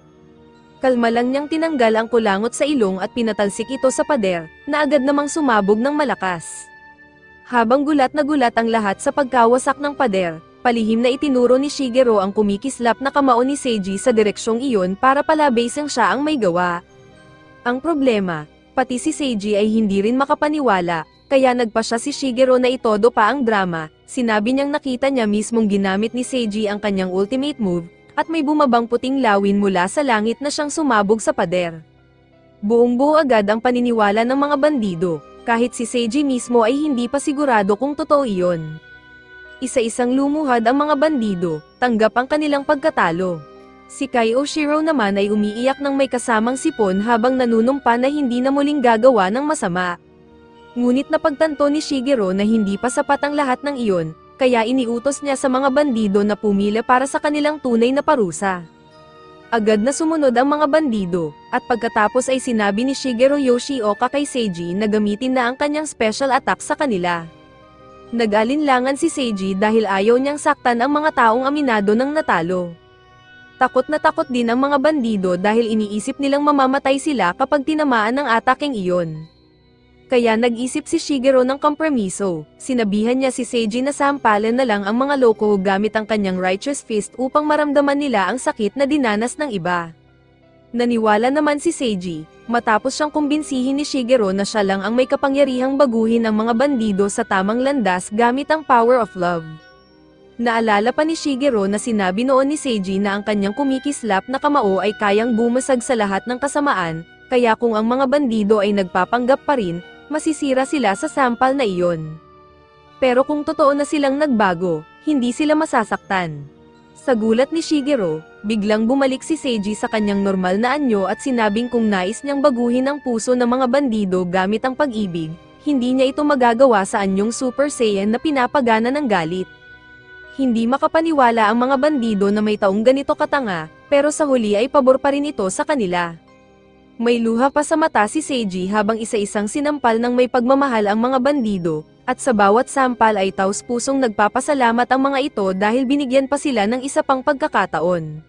Kalma lang niyang tinanggal ang kulangot sa ilong at pinatalsik ito sa pader, na agad namang sumabog ng malakas. Habang gulat na gulat ang lahat sa pagkawasak ng pader, palihim na itinuro ni Shigeru ang kumikislap na kamao ni Seiji sa direksyong iyon para palabasing siya ang may gawa. Ang problema, pati si Seiji ay hindi rin makapaniwala, kaya nagpa siya si Shigeru na itodo pa ang drama. Sinabi niyang nakita niya mismong ginamit ni Seiji ang kanyang ultimate move, at may bumabang puting lawin mula sa langit na siyang sumabog sa pader. Buong-buo agad ang paniniwala ng mga bandido, kahit si Seiji mismo ay hindi pa sigurado kung totoo iyon. Isa-isang lumuhad ang mga bandido, tanggap ang kanilang pagkatalo. Si Kai Oshiro naman ay umiiyak ng may kasamang sipon habang nanunumpa na hindi na muling gagawa ng masama. Ngunit napagtanto ni Shigeru na hindi pa sapat ang lahat ng iyon, kaya iniutos niya sa mga bandido na pumila para sa kanilang tunay na parusa. Agad na sumunod ang mga bandido, at pagkatapos ay sinabi ni Shigeru Yoshioka kay Seiji na gamitin na ang kanyang special attack sa kanila. Nag-alinlangan si Seiji dahil ayaw niyang saktan ang mga taong aminado ng natalo. Takot na takot din ang mga bandido dahil iniisip nilang mamamatay sila kapag tinamaan ng ataking iyon. Kaya nag-isip si Shigeru ng kompromiso, sinabihan niya si Seiji na sampalan na lang ang mga loko gamit ang kanyang righteous fist upang maramdaman nila ang sakit na dinanas ng iba. Naniwala naman si Seiji, matapos siyang kumbinsihin ni Shigeru na siya lang ang may kapangyarihang baguhin ang mga bandido sa tamang landas gamit ang power of love. Naalala pa ni Shigeru na sinabi noon ni Seiji na ang kanyang kumikislap na kamao ay kayang bumasag sa lahat ng kasamaan, kaya kung ang mga bandido ay nagpapanggap pa rin, masisira sila sa sampal na iyon. Pero kung totoo na silang nagbago, hindi sila masasaktan. Sa gulat ni Shigeru, biglang bumalik si Seiji sa kanyang normal na anyo at sinabing kung nais niyang baguhin ang puso ng mga bandido gamit ang pag-ibig, hindi niya ito magagawa sa anyong Super Saiyan na pinapagana ng galit. Hindi makapaniwala ang mga bandido na may taong ganito katanga, pero sa huli ay pabor pa rin ito sa kanila. May luha pa sa mata si Seiji habang isa-isang sinampal ng may pagmamahal ang mga bandido, at sa bawat sampal ay taos-pusong nagpapasalamat ang mga ito dahil binigyan pa sila ng isa pang pagkakataon.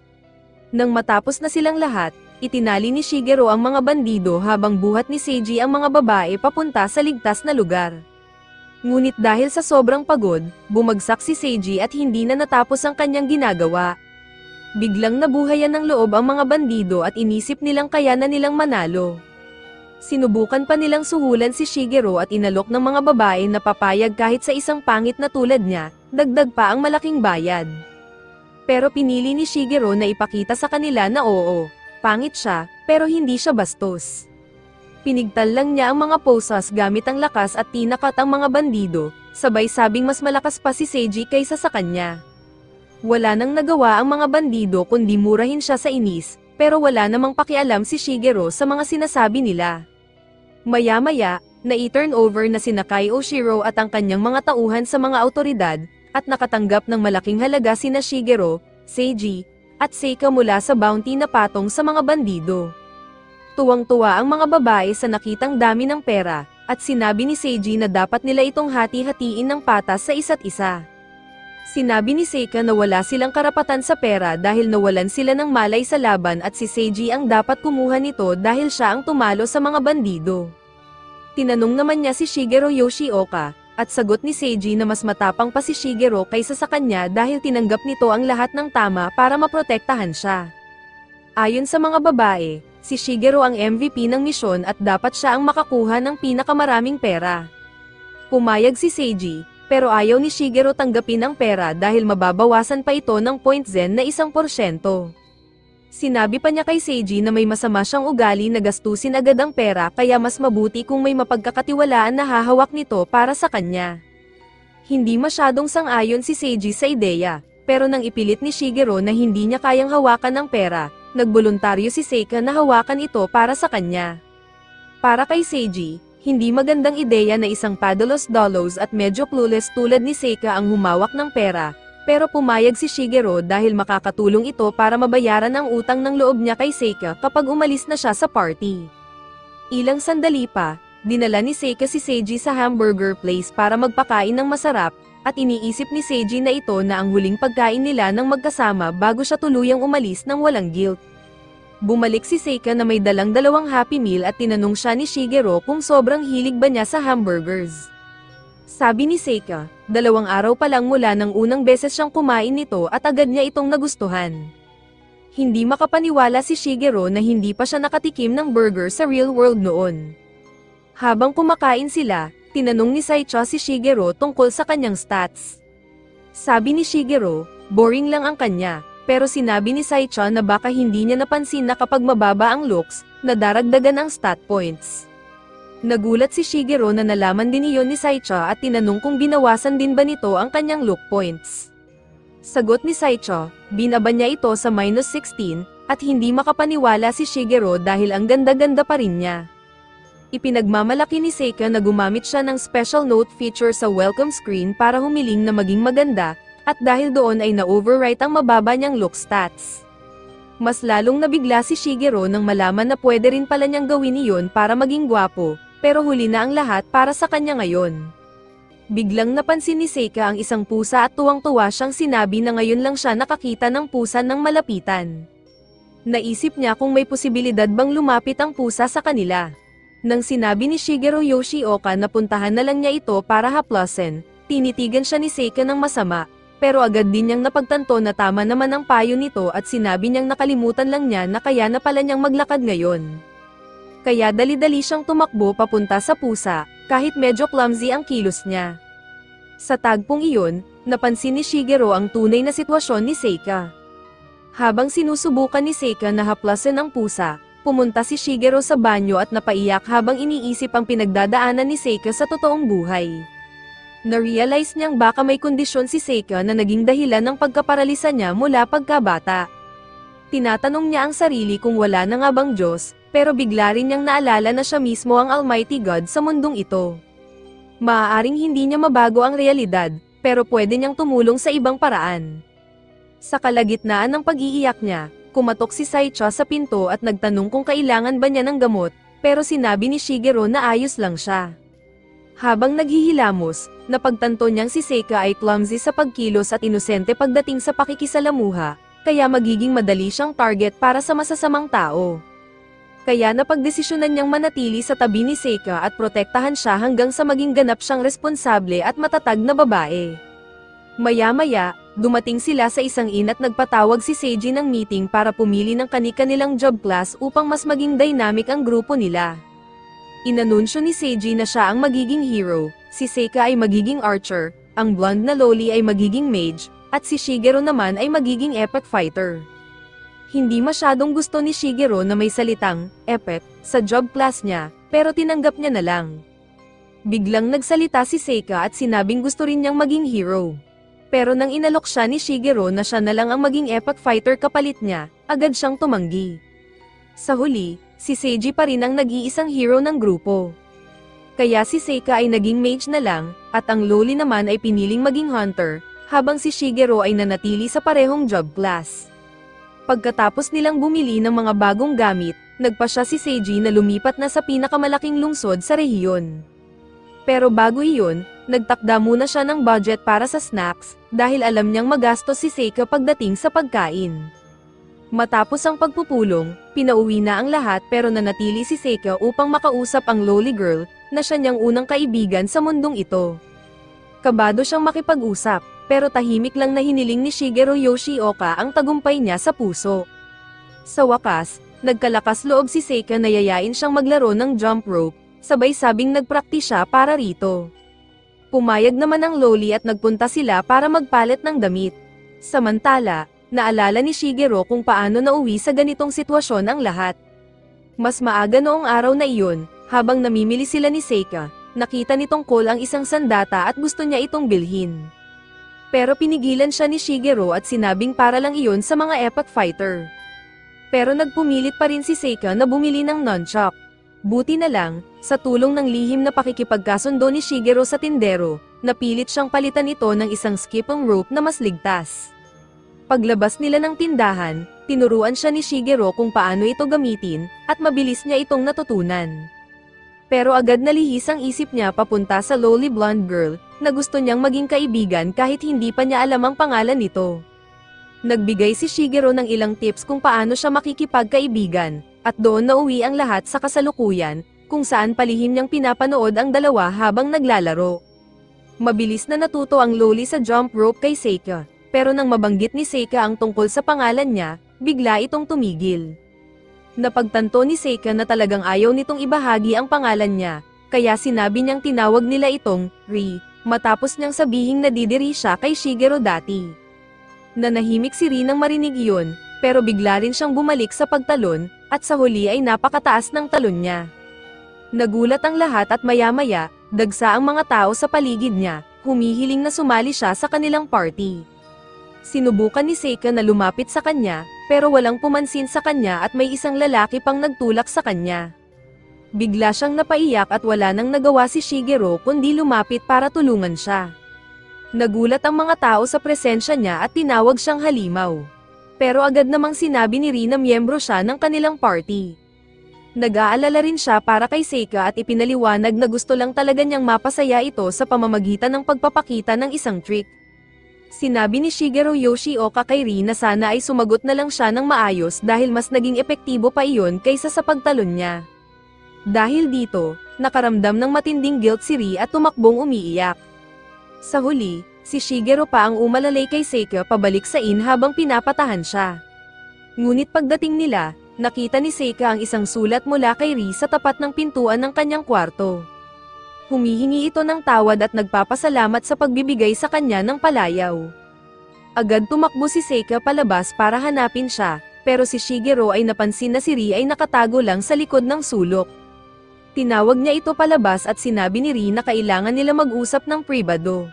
Nang matapos na silang lahat, itinali ni Shigeru ang mga bandido habang buhat ni Seiji ang mga babae papunta sa ligtas na lugar. Ngunit dahil sa sobrang pagod, bumagsak si Seiji at hindi na natapos ang kanyang ginagawa. Biglang nabuhayan ng loob ang mga bandido at inisip nilang kaya na nilang manalo. Sinubukan pa nilang suhulan si Shigeru at inalok ng mga babae na papayag kahit sa isang pangit na tulad niya, dagdag pa ang malaking bayad. Pero pinili ni Shigeru na ipakita sa kanila na oo, pangit siya, pero hindi siya bastos. Pinigtal lang niya ang mga posas gamit ang lakas at tinakat ang mga bandido, sabay sabing mas malakas pa si Seiji kaysa sa kanya. Wala nang nagawa ang mga bandido kundi murahin siya sa inis, pero wala namang pakialam si Shigeru sa mga sinasabi nila. Maya-maya, na-turn over na sina Kai Oshiro at ang kanyang mga tauhan sa mga awtoridad, at nakatanggap ng malaking halaga sina Shigeru, Seiji, at Seika mula sa bounty na patong sa mga bandido. Tuwang-tuwa ang mga babae sa nakitang dami ng pera, at sinabi ni Seiji na dapat nila itong hati-hatiin ng patas sa isa't isa. Sinabi ni Seika na wala silang karapatan sa pera dahil nawalan sila ng malay sa laban at si Seiji ang dapat kumuha nito dahil siya ang tumalo sa mga bandido. Tinanong naman niya si Shigeru Yoshioka, at sagot ni Seiji na mas matapang pa si Shigeru kaysa sa kanya dahil tinanggap nito ang lahat ng tama para maprotektahan siya. Ayon sa mga babae, si Shigeru ang MVP ng misyon at dapat siya ang makakuha ng pinakamaraming pera. Pumayag si Seiji, pero ayaw ni Shigeru tanggapin ang pera dahil mababawasan pa ito ng point zen na 1%. Sinabi pa niya kay Seiji na may masama siyang ugali na gastusin agad ang pera kaya mas mabuti kung may mapagkakatiwalaan na hahawak nito para sa kanya. Hindi masyadong sang-ayon si Seiji sa ideya, pero nang ipilit ni Shigeru na hindi niya kayang hawakan ang pera, nagboluntaryo si Seika na hawakan ito para sa kanya. Para kay Seiji, hindi magandang ideya na isang padalos-dalos at medyo clueless tulad ni Seika ang humawak ng pera, pero pumayag si Shigeru dahil makakatulong ito para mabayaran ang utang ng loob niya kay Seika kapag umalis na siya sa party. Ilang sandali pa, dinala ni Seika si Seiji sa hamburger place para magpakain ng masarap, at iniisip ni Seiji na ito na ang huling pagkain nila ng magkasama bago siya tuluyang umalis ng walang guilt. Bumalik si Seika na may dalang 2 Happy Meal at tinanong siya ni Shigeru kung sobrang hilig ba niya sa hamburgers. Sabi ni Seika, 2 araw pa lang mula nang unang beses siyang kumain nito at agad niya itong nagustuhan. Hindi makapaniwala si Shigeru na hindi pa siya nakatikim ng burger sa real world noon. Habang kumakain sila, tinanong ni Saicha si Shigeru tungkol sa kanyang stats. Sabi ni Shigeru, boring lang ang kanya. Pero sinabi ni Saicha na baka hindi niya napansin na kapag mababa ang looks, nadaragdagan ang stat points. Nagulat si Shigeru na nalaman din iyon ni Saicha at tinanong kung binawasan din ba nito ang kanyang look points. Sagot ni Saicha, binaba niya ito sa -16, at hindi makapaniwala si Shigeru dahil ang ganda-ganda pa rin niya. Ipinagmamalaki ni Seika na gumamit siya ng special note feature sa welcome screen para humiling na maging maganda, at dahil doon ay na-overwrite ang mababa niyang look stats. Mas lalong nabigla si Shigeru nang malaman na pwede rin pala niyang gawin iyon para maging gwapo, pero huli na ang lahat para sa kanya ngayon. Biglang napansin ni Seika ang isang pusa at tuwang-tuwa siyang sinabi na ngayon lang siya nakakita ng pusa ng malapitan. Naisip niya kung may posibilidad bang lumapit ang pusa sa kanila. Nang sinabi ni Shigeru Yoshioka na puntahan na lang niya ito para haplasin, tinitigan siya ni Seika ng masama. Pero agad din niyang napagtanto na tama naman ang payo nito at sinabi niyang nakalimutan lang niya na kaya na pala niyang maglakad ngayon. Kaya dali-dali siyang tumakbo papunta sa pusa, kahit medyo clumsy ang kilos niya. Sa tagpong iyon, napansin ni Shigeru ang tunay na sitwasyon ni Seika. Habang sinusubukan ni Seika na haplasin ang pusa, pumunta si Shigeru sa banyo at napaiyak habang iniisip ang pinagdadaanan ni Seika sa totoong buhay. Na-realize niyang baka may kondisyon si Seika na naging dahilan ng pagkaparalisa niya mula pagkabata. Tinatanong niya ang sarili kung wala na nga bang Diyos, pero bigla rin niyang naalala na siya mismo ang Almighty God sa mundong ito. Maaaring hindi niya mabago ang realidad, pero pwede niyang tumulong sa ibang paraan. Sa kalagitnaan ng pag-iiyak niya, kumatok si Saicha sa pinto at nagtanong kung kailangan ba niya ng gamot, pero sinabi ni Shigeru na ayos lang siya. Habang naghihilamos, napagtanto niyang si Seika ay clumsy sa pagkilos at inosente pagdating sa pakikisalamuha, kaya magiging madali siyang target para sa masasamang tao. Kaya napagdesisyonan niyang manatili sa tabi ni Seika at protektahan siya hanggang sa maging ganap siyang responsable at matatag na babae. Maya-maya, dumating sila sa isang inn at nagpatawag si Seiji ng meeting para pumili ng kani-kanilang job class upang mas maging dynamic ang grupo nila. Inanunsyo ni Seiji na siya ang magiging hero, si Seika ay magiging archer, ang blonde na loli ay magiging mage, at si Shigeru naman ay magiging epic fighter. Hindi masyadong gusto ni Shigeru na may salitang epic sa job class niya, pero tinanggap niya na lang. Biglang nagsalita si Seika at sinabing gusto rin niyang maging hero. Pero nang inalok siya ni Shigeru na siya na lang ang maging epic fighter kapalit niya, agad siyang tumanggi. Sa huli, si Seiji pa rin ang nag-iisang hero ng grupo. Kaya si Seika ay naging mage na lang, at ang loli naman ay piniling maging hunter, habang si Shigeru ay nanatili sa parehong job class. Pagkatapos nilang bumili ng mga bagong gamit, nagpa siya si Seiji na lumipat na sa pinakamalaking lungsod sa rehiyon. Pero bago iyon, nagtakda muna siya ng budget para sa snacks, dahil alam niyang magastos si Seika pagdating sa pagkain. Matapos ang pagpupulong, pinauwi na ang lahat pero nanatili si Seika upang makausap ang loli girl, na siya niyang unang kaibigan sa mundong ito. Kabado siyang makipag-usap, pero tahimik lang na hiniling ni Shigeru Yoshioka ang tagumpay niya sa puso. Sa wakas, nagkalakas loob si Seika na yayain siyang maglaro ng jump rope, sabay sabing nagpraktis siya para rito. Pumayag naman ang loli at nagpunta sila para magpalit ng damit. Samantala, naalala ni Shigeru kung paano nauwi sa ganitong sitwasyon ang lahat. Mas maaga noong araw na iyon, habang namimili sila ni Seika, nakita nitong Cole ang isang sandata at gusto niya itong bilhin. Pero pinigilan siya ni Shigeru at sinabing para lang iyon sa mga epic fighter. Pero nagpumilit pa rin si Seika na bumili ng nunchuck. Buti na lang, sa tulong ng lihim na pakikipagkasundo ni Shigeru sa tindero, napilit siyang palitan ito ng isang skipping rope na mas ligtas. Paglabas nila ng tindahan, tinuruan siya ni Shigeru kung paano ito gamitin, at mabilis niya itong natutunan. Pero agad nalihis ang isip niya papunta sa lowly blonde girl, na gusto niyang maging kaibigan kahit hindi pa niya alam ang pangalan nito. Nagbigay si Shigeru ng ilang tips kung paano siya makikipagkaibigan, at doon nauwi ang lahat sa kasalukuyan, kung saan palihim niyang pinapanood ang dalawa habang naglalaro. Mabilis na natuto ang loli sa jump rope kay Seika, pero nang mabanggit ni Seika ang tungkol sa pangalan niya, bigla itong tumigil. Napagtanto ni Seika na talagang ayaw nitong ibahagi ang pangalan niya, kaya sinabi niyang tinawag nila itong Ri, matapos niyang sabihing nadidiri siya kay Shigeru dati. Nanahimik si Ri nang marinig iyon, pero bigla rin siyang bumalik sa pagtalon, at sa huli ay napakataas ng talon niya. Nagulat ang lahat at maya-maya, dagsa ang mga tao sa paligid niya, humihiling na sumali siya sa kanilang party. Sinubukan ni Seika na lumapit sa kanya, pero walang pumansin sa kanya at may isang lalaki pang nagtulak sa kanya. Bigla siyang napaiyak at wala nang nagawa si Shigeru kundi lumapit para tulungan siya. Nagulat ang mga tao sa presensya niya at tinawag siyang halimaw. Pero agad namang sinabi ni Ri na miyembro siya ng kanilang party. Nag-aalala rin siya para kay Seika at ipinaliwanag na gusto lang talaga niyang mapasaya ito sa pamamagitan ng pagpapakita ng isang trick. Sinabi ni Shigeru Yoshioka kay Ri na sana ay sumagot na lang siya ng maayos dahil mas naging epektibo pa iyon kaysa sa pagtalon niya. Dahil dito, nakaramdam ng matinding guilt si Ri at tumakbong umiiyak. Sa huli, si Shigeru pa ang umalalay kay Seika pabalik sa inn habang pinapatahan siya. Ngunit pagdating nila, nakita ni Seika ang isang sulat mula kay Ri sa tapat ng pintuan ng kanyang kwarto. Humihingi ito ng tawad at nagpapasalamat sa pagbibigay sa kanya ng palayaw. Agad tumakbo si Seika palabas para hanapin siya, pero si Shigeru ay napansin na si Ri ay nakatago lang sa likod ng sulok. Tinawag niya ito palabas at sinabi ni Ri na kailangan nila mag-usap ng pribado.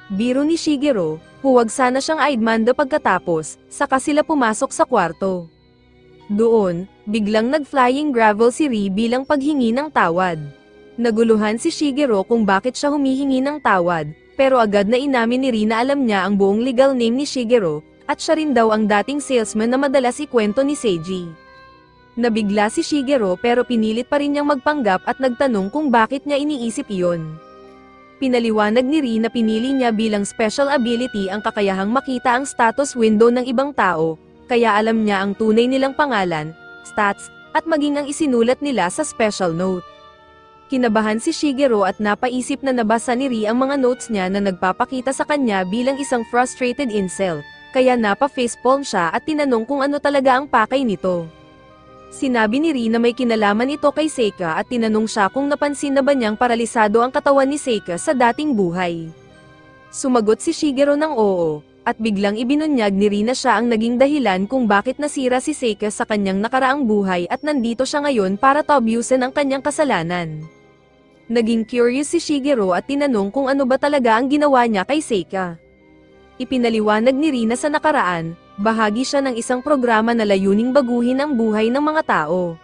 Biro ni Shigeru, huwag sana siyang aidmanda pagkatapos, saka sila pumasok sa kwarto. Doon, biglang nag-flying gravel si Ri bilang paghingi ng tawad. Naguluhan si Shigeru kung bakit siya humihingi ng tawad, pero agad na inamin ni Ri na alam niya ang buong legal name ni Shigeru, at siya rin daw ang dating salesman na madalas ikwento ni Seiji. Nabigla si Shigeru pero pinilit pa rin niyang magpanggap at nagtanong kung bakit niya iniisip iyon. Pinaliwanag ni Ri na pinili niya bilang special ability ang kakayahang makita ang status window ng ibang tao, kaya alam niya ang tunay nilang pangalan, stats, at maging ang isinulat nila sa special note. Kinabahan si Shigeru at napaisip na nabasa ni Ri ang mga notes niya na nagpapakita sa kanya bilang isang frustrated incel, kaya napa-facepalm siya at tinanong kung ano talaga ang pakay nito. Sinabi ni Ri na may kinalaman ito kay Seika at tinanong siya kung napansin na ba niyang paralisado ang katawan ni Seika sa dating buhay. Sumagot si Shigeru ng oo, at biglang ibinunyag ni Ri na siya ang naging dahilan kung bakit nasira si Seika sa kanyang nakaraang buhay at nandito siya ngayon para tabyusin ang kanyang kasalanan. Naging curious si Shigeru at tinanong kung ano ba talaga ang ginawa niya kay Seika. Ipinaliwanag ni Ri na sa nakaraan, bahagi siya ng isang programa na layuning baguhin ang buhay ng mga tao.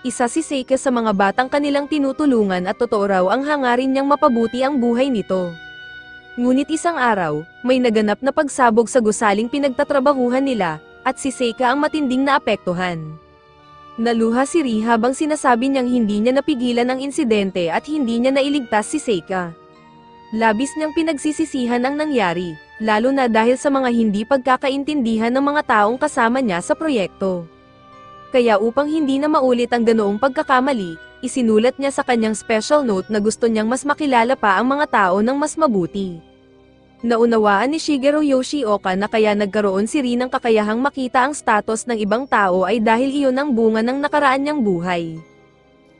Isa si Seika sa mga batang kanilang tinutulungan at totoo raw ang hangarin niyang mapabuti ang buhay nito. Ngunit isang araw, may naganap na pagsabog sa gusaling pinagtatrabahuhan nila, at si Seika ang matinding naapektuhan. Naluha si Ri habang sinasabi niyang hindi niya napigilan ang insidente at hindi niya nailigtas si Seika. Labis niyang pinagsisisihan ang nangyari, lalo na dahil sa mga hindi pagkakaintindihan ng mga taong kasama niya sa proyekto. Kaya upang hindi na maulit ang ganoong pagkakamali, isinulat niya sa kanyang special note na gusto niyang mas makilala pa ang mga tao ng mas mabuti. Naunawaan ni Shigeru Yoshioka na kaya nagkaroon si Ri ng kakayahang makita ang status ng ibang tao ay dahil iyon ang bunga ng nakaraan niyang buhay.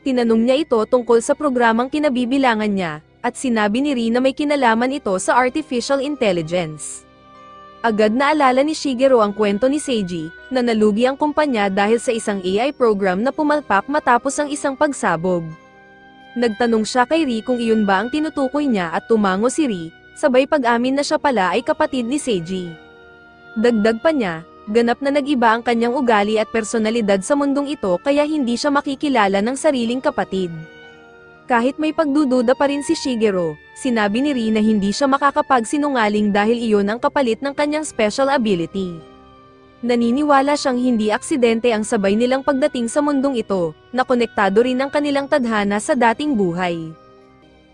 Tinanong niya ito tungkol sa programang kinabibilangan niya, at sinabi ni Ri na may kinalaman ito sa artificial intelligence. Agad na alala ni Shigeru ang kwento ni Seiji, na nalugi ang kumpanya dahil sa isang AI program na pumalpak matapos ang isang pagsabog. Nagtanong siya kay Ri kung iyon ba ang tinutukoy niya at tumango si Ri, sabay pag-amin na siya pala ay kapatid ni Seiji. Dagdag pa niya, ganap na nag-iba ang kanyang ugali at personalidad sa mundong ito kaya hindi siya makikilala ng sariling kapatid. Kahit may pagdududa pa rin si Shigeru, sinabi ni Ri na hindi siya makakapagsinungaling dahil iyon ang kapalit ng kanyang special ability. Naniniwala siyang hindi aksidente ang sabay nilang pagdating sa mundong ito, na konektado rin ang kanilang tadhana sa dating buhay.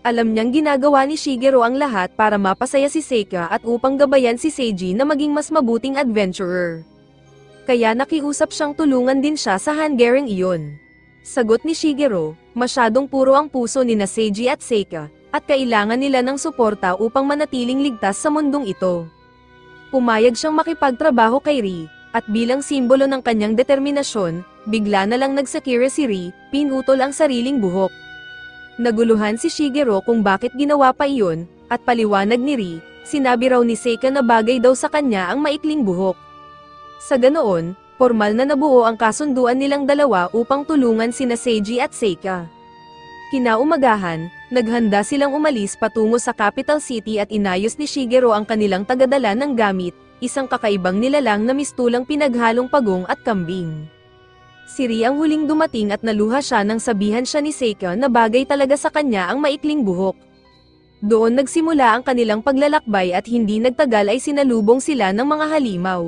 Alam niyang ginagawa ni Shigeru ang lahat para mapasaya si Seika at upang gabayan si Seiji na maging mas mabuting adventurer. Kaya nakiusap siyang tulungan din siya sa hangaring iyon. Sagot ni Shigeru, masyadong puro ang puso ni na Seiji at Seika, at kailangan nila ng suporta upang manatiling ligtas sa mundong ito. Pumayag siyang makipagtrabaho kay Ri, at bilang simbolo ng kanyang determinasyon, bigla na lang nagsakira si Ri, pinutol ang sariling buhok. Naguluhan si Shigeru kung bakit ginawa pa iyon, at paliwanag ni Ri, sinabi raw ni Seika na bagay daw sa kanya ang maikling buhok. Sa ganoon, formal na nabuo ang kasunduan nilang dalawa upang tulungan sina Seiji at Seika. Kinaumagahan, naghanda silang umalis patungo sa capital city at inayos ni Shigeru ang kanilang tagadala ng gamit, isang kakaibang nilalang na mistulang pinaghalong pagong at kambing. Si Ri ang huling dumating at naluha siya nang sabihan siya ni Seika na bagay talaga sa kanya ang maikling buhok. Doon nagsimula ang kanilang paglalakbay at hindi nagtagal ay sinalubong sila ng mga halimaw.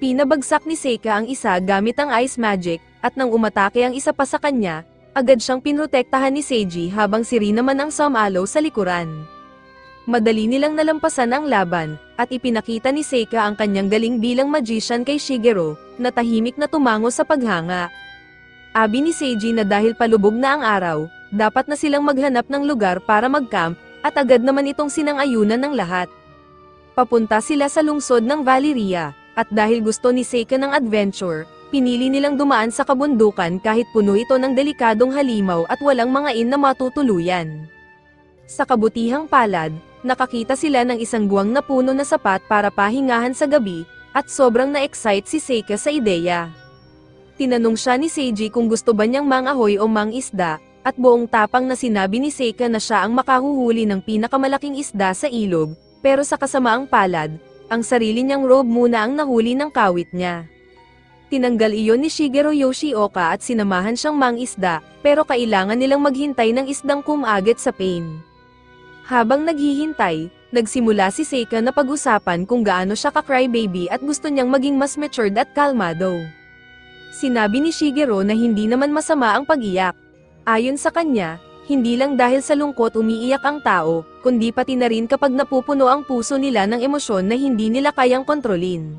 Pinabagsak ni Seika ang isa gamit ang ice magic, at nang umatake ang isa pa sa kanya, agad siyang pinrotektahan ni Seiji habang si Ri naman ang sumalo sa likuran. Madali nilang nalampasan ang laban, at ipinakita ni Seika ang kanyang galing bilang magician kay Shigeru, na tahimik na tumango sa paghanga. Abi ni Seiji na dahil palubog na ang araw, dapat na silang maghanap ng lugar para mag-camp, at agad naman itong sinang-ayunan ng lahat. Papunta sila sa lungsod ng Valeria, at dahil gusto ni Seika ng adventure, pinili nilang dumaan sa kabundukan kahit puno ito ng delikadong halimaw at walang mga na matutuluyan. Sa kabutihang palad, nakakita sila ng isang buwang na puno na sapat para pahingahan sa gabi, at sobrang na-excite si Seika sa ideya. Tinanong siya ni Seiji kung gusto ba niyang mangahoy o mangisda, at buong tapang na sinabi ni Seika na siya ang makahuhuli ng pinakamalaking isda sa ilog, pero sa kasamaang palad, ang sarili niyang robe muna ang nahuli ng kawit niya. Tinanggal iyon ni Shigeru Yoshioka at sinamahan siyang mangisda, pero kailangan nilang maghintay ng isdang kumagat sa pain. Habang naghihintay, nagsimula si Seika na pag-usapan kung gaano siya ka-crybaby at gusto niyang maging mas matured at kalmado. Sinabi ni Shigeru na hindi naman masama ang pag-iyak. Ayon sa kanya, hindi lang dahil sa lungkot umiiyak ang tao, kundi pati na rin kapag napupuno ang puso nila ng emosyon na hindi nila kayang kontrolin.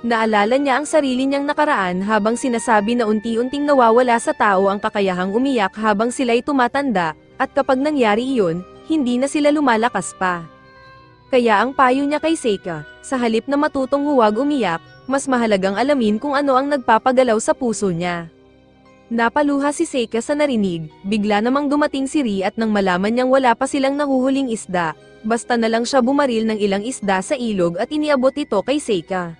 Naalala niya ang sarili niyang nakaraan habang sinasabi na unti-unting nawawala sa tao ang kakayahang umiyak habang sila'y tumatanda, at kapag nangyari iyon, hindi na sila lumalakas pa. Kaya ang payo niya kay Seika, sa halip na matutong huwag umiyak, mas mahalagang alamin kung ano ang nagpapagalaw sa puso niya. Napaluha si Seika sa narinig, bigla namang dumating si Ri at nang malaman niyang wala pa silang nahuhuling isda, basta na lang siya bumaril ng ilang isda sa ilog at iniabot ito kay Seika.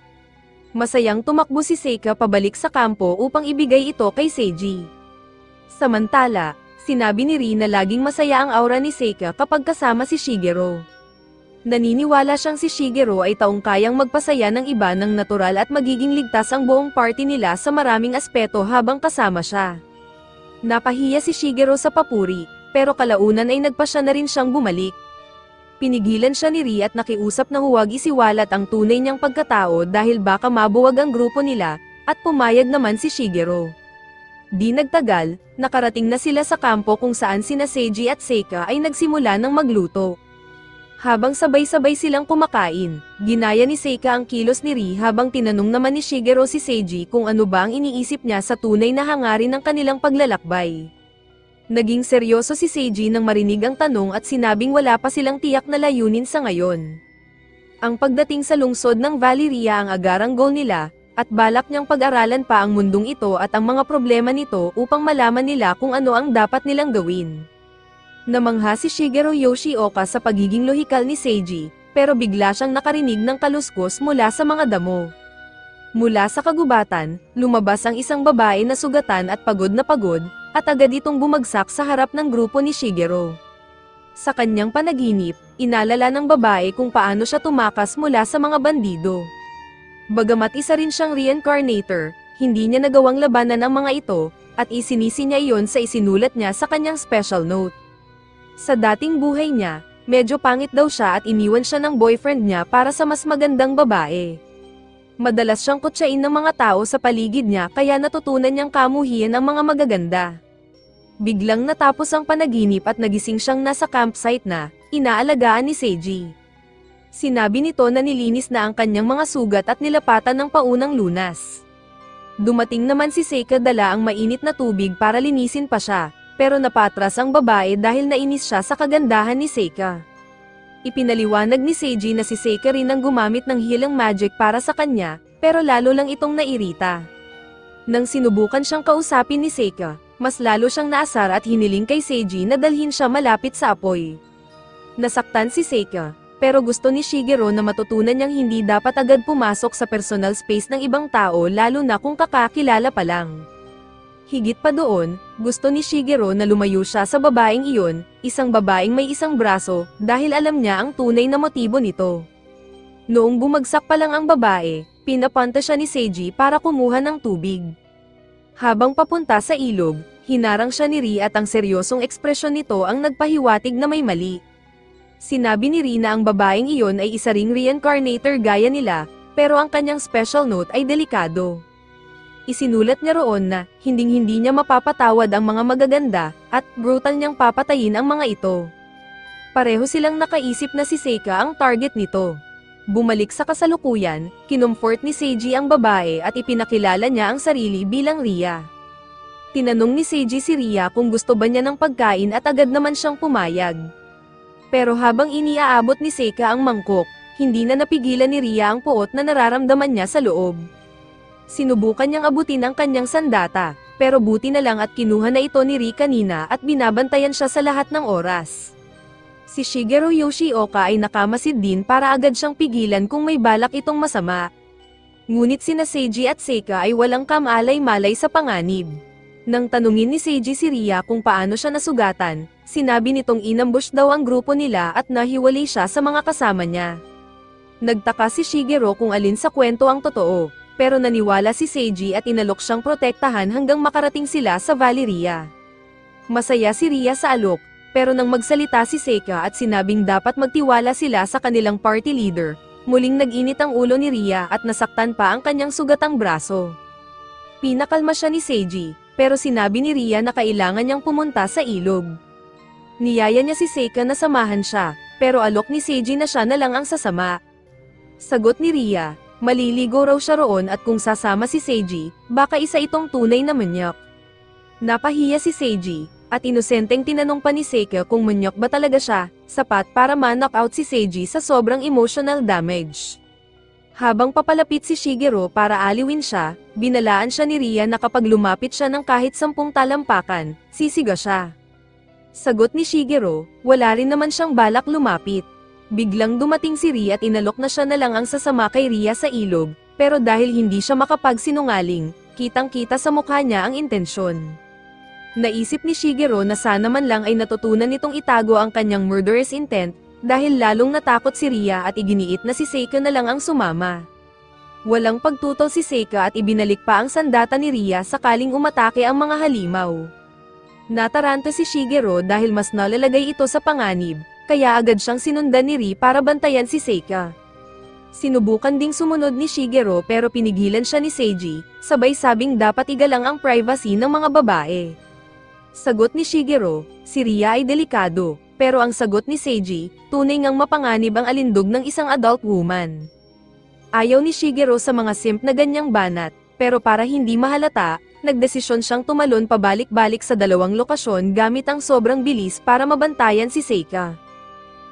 Masayang tumakbo si Seika pabalik sa kampo upang ibigay ito kay Seiji. Samantala, sinabi ni Ri na laging masaya ang aura ni Seika kapag kasama si Shigeru. Naniniwala siyang si Shigeru ay taong kayang magpasaya ng iba ng natural at magiging ligtas ang buong party nila sa maraming aspeto habang kasama siya. Napahiya si Shigeru sa papuri, pero kalaunan ay nagpasya na rin siyang bumalik. Pinigilan siya ni Ri at nakiusap na huwag isiwalat ang tunay niyang pagkatao dahil baka mabuwag ang grupo nila, at pumayag naman si Shigeru. Di nagtagal, nakarating na sila sa kampo kung saan sina Seiji at Seika ay nagsimula ng magluto. Habang sabay-sabay silang kumakain, ginaya ni Seika ang kilos ni Ri habang tinanong naman ni Shigeru si Seiji kung ano ba ang iniisip niya sa tunay na hangarin ng kanilang paglalakbay. Naging seryoso si Seiji nang marinig ang tanong at sinabing wala pa silang tiyak na layunin sa ngayon. Ang pagdating sa lungsod ng Valeria ang agarang goal nila, at balak niyang pag-aralan pa ang mundong ito at ang mga problema nito upang malaman nila kung ano ang dapat nilang gawin. Namangha si Shigeru Yoshioka sa pagiging lohikal ni Seiji, pero bigla siyang nakarinig ng kaluskos mula sa mga damo. Mula sa kagubatan, lumabas ang isang babae na sugatan at pagod, at agad itong bumagsak sa harap ng grupo ni Shigeru. Sa kanyang panaginip, inalala ng babae kung paano siya tumakas mula sa mga bandido. Bagamat isa rin siyang reincarnator, hindi niya nagawang labanan ang mga ito, at isinisi niya iyon sa isinulat niya sa kanyang special note. Sa dating buhay niya, medyo pangit daw siya at iniwan siya ng boyfriend niya para sa mas magandang babae. Madalas siyang kutsain ng mga tao sa paligid niya kaya natutunan niyang kamuhian ang mga magaganda. Biglang natapos ang panaginip at nagising siyang nasa campsite na, inaalagaan ni Seiji. Sinabi nito na nilinis na ang kanyang mga sugat at nilapatan ng paunang lunas. Dumating naman si Seika dala ang mainit na tubig para linisin pa siya, pero napatras ang babae dahil nainis siya sa kagandahan ni Seika. Ipinaliwanag ni Seiji na si Seika rin ang gumamit ng healing magic para sa kanya, pero lalo lang itong nairita. Nang sinubukan siyang kausapin ni Seika, mas lalo siyang naasar at hiniling kay Seiji na dalhin siya malapit sa apoy. Nasaktan si Seika, pero gusto ni Shigeru na matutunan niyang hindi dapat agad pumasok sa personal space ng ibang tao lalo na kung kakakilala pa lang. Higit pa doon, gusto ni Shigeru na lumayo siya sa babaeng iyon, isang babaeng may isang braso, dahil alam niya ang tunay na motibo nito. Noong bumagsak pa lang ang babae, pinapunta siya ni Seiji para kumuha ng tubig. Habang papunta sa ilog, hinarang siya ni Ri at ang seryosong ekspresyon nito ang nagpahiwatig na may mali. Sinabi ni Ri na ang babaeng iyon ay isa ring reincarnator gaya nila, pero ang kanyang special note ay delikado. Isinulat niya roon na, hinding-hindi niya mapapatawad ang mga magaganda, at brutal niyang papatayin ang mga ito. Pareho silang nakaisip na si Seika ang target nito. Bumalik sa kasalukuyan, kinomfort ni Seiji ang babae at ipinakilala niya ang sarili bilang Ria. Tinanong ni Seiji si Ria kung gusto ba niya ng pagkain at agad naman siyang pumayag. Pero habang iniaabot ni Seika ang mangkok, hindi na napigilan ni Ria ang puot na nararamdaman niya sa loob. Sinubukan niyang abutin ang kanyang sandata, pero buti na lang at kinuha na ito ni Ri kanina at binabantayan siya sa lahat ng oras. Si Shigeru Yoshioka ay nakamasid din para agad siyang pigilan kung may balak itong masama. Ngunit sina Seiji at Seika ay walang kamalay-malay sa panganib. Nang tanungin ni Seiji si Ria kung paano siya nasugatan, sinabi nitong inambush daw ang grupo nila at nahiwalay siya sa mga kasama niya. Nagtaka si Shigeru kung alin sa kwento ang totoo, pero naniwala si Seiji at inalok siyang protektahan hanggang makarating sila sa Valeria. Masaya si Ria sa alok, pero nang magsalita si Seika at sinabing dapat magtiwala sila sa kanilang party leader, muling nag-init ang ulo ni Ria at nasaktan pa ang kanyang sugatang braso. Pinakalma siya ni Seiji, pero sinabi ni Ria na kailangan niyang pumunta sa ilog. Niyaya niya si Seika na samahan siya, pero alok ni Seiji na siya na lang ang sasama. Sagot ni Ria, Maliligo raw siya roon at kung sasama si Seiji, baka isa itong tunay na manyak. Napahiya si Seiji, at inosenteng tinanong pa ni Seika kung manyak ba talaga siya, sapat para ma-knockout si Seiji sa sobrang emotional damage. Habang papalapit si Shigeru para aliwin siya, binalaan siya ni Ria na kapag lumapit siya ng kahit 10 talampakan, sisiga siya. Sagot ni Shigeru, wala rin naman siyang balak lumapit. Biglang dumating si Ria at inalok na siya na lang ang sasama kay Ria sa ilog, pero dahil hindi siya makapagsinungaling, kitang-kita sa mukha niya ang intensyon. Naisip ni Shigeru na sana man lang ay natutunan nitong itago ang kanyang murderous intent, dahil lalong natakot si Ria at iginiit na si Seika na lang ang sumama. Walang pagtutol si Seika at ibinalik pa ang sandata ni Ria sakaling umatake ang mga halimaw. Nataranta si Shigeru dahil mas nalalagay ito sa panganib, kaya agad siyang sinundan ni Ria para bantayan si Seika. Sinubukan ding sumunod ni Shigeru pero pinigilan siya ni Seiji, sabay sabing dapat igalang ang privacy ng mga babae. Sagot ni Shigeru, si Ria ay delikado, pero ang sagot ni Seiji, tunay ngang mapanganib ang alindog ng isang adult woman. Ayaw ni Shigeru sa mga simp na ganyang banat, pero para hindi mahalata, nagdesisyon siyang tumalon pabalik-balik sa dalawang lokasyon gamit ang sobrang bilis para mabantayan si Seika.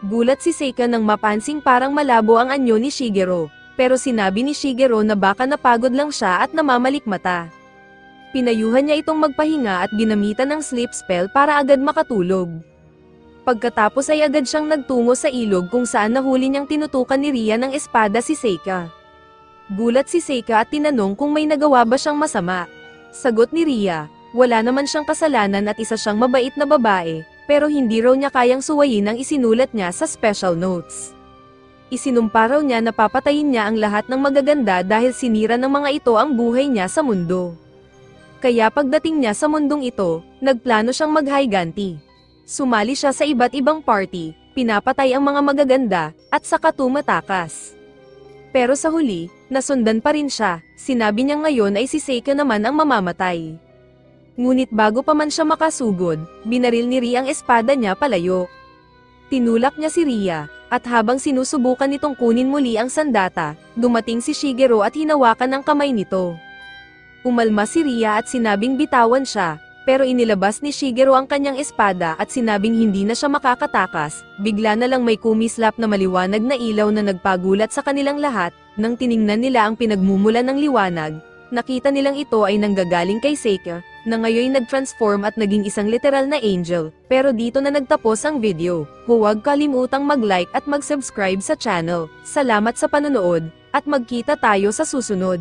Gulat si Seika nang mapansing parang malabo ang anyo ni Shigeru, pero sinabi ni Shigeru na baka napagod lang siya at namamalikmata. Pinayuhan niya itong magpahinga at ginamitan ng sleep spell para agad makatulog. Pagkatapos ay agad siyang nagtungo sa ilog kung saan nahuli niyang tinutukan ni Ria ng espada si Seika. Gulat si Seika at tinanong kung may nagawa ba siyang masama. Sagot ni Ria, wala naman siyang kasalanan at isa siyang mabait na babae, pero hindi raw niya kayang suwayin ang isinulat niya sa special notes. Isinumpa raw niya na papatayin niya ang lahat ng magaganda dahil sinira ng mga ito ang buhay niya sa mundo. Kaya pagdating niya sa mundong ito, nagplano siyang maghiganti. Sumali siya sa iba't ibang party, pinapatay ang mga magaganda, at saka tumatakas. Pero sa huli, nasundan pa rin siya, sinabi niya ngayon ay si Seika naman ang mamamatay. Ngunit bago pa man siya makasugod, binaril ni Ria ang espada niya palayo. Tinulak niya si Ria, at habang sinusubukan nitong kunin muli ang sandata, dumating si Shigeru at hinawakan ang kamay nito. Umalma si Ria at sinabing bitawan siya, pero inilabas ni Shigeru ang kanyang espada at sinabing hindi na siya makakatakas, bigla na lang may kumislap na maliwanag na ilaw na nagpagulat sa kanilang lahat, nang tiningnan nila ang pinagmumulan ng liwanag, nakita nilang ito ay nanggagaling kay Seika, na ngayon nag-transform at naging isang literal na angel, pero dito na nagtapos ang video. Huwag kalimutang mag-like at mag-subscribe sa channel. Salamat sa panonood, at magkita tayo sa susunod.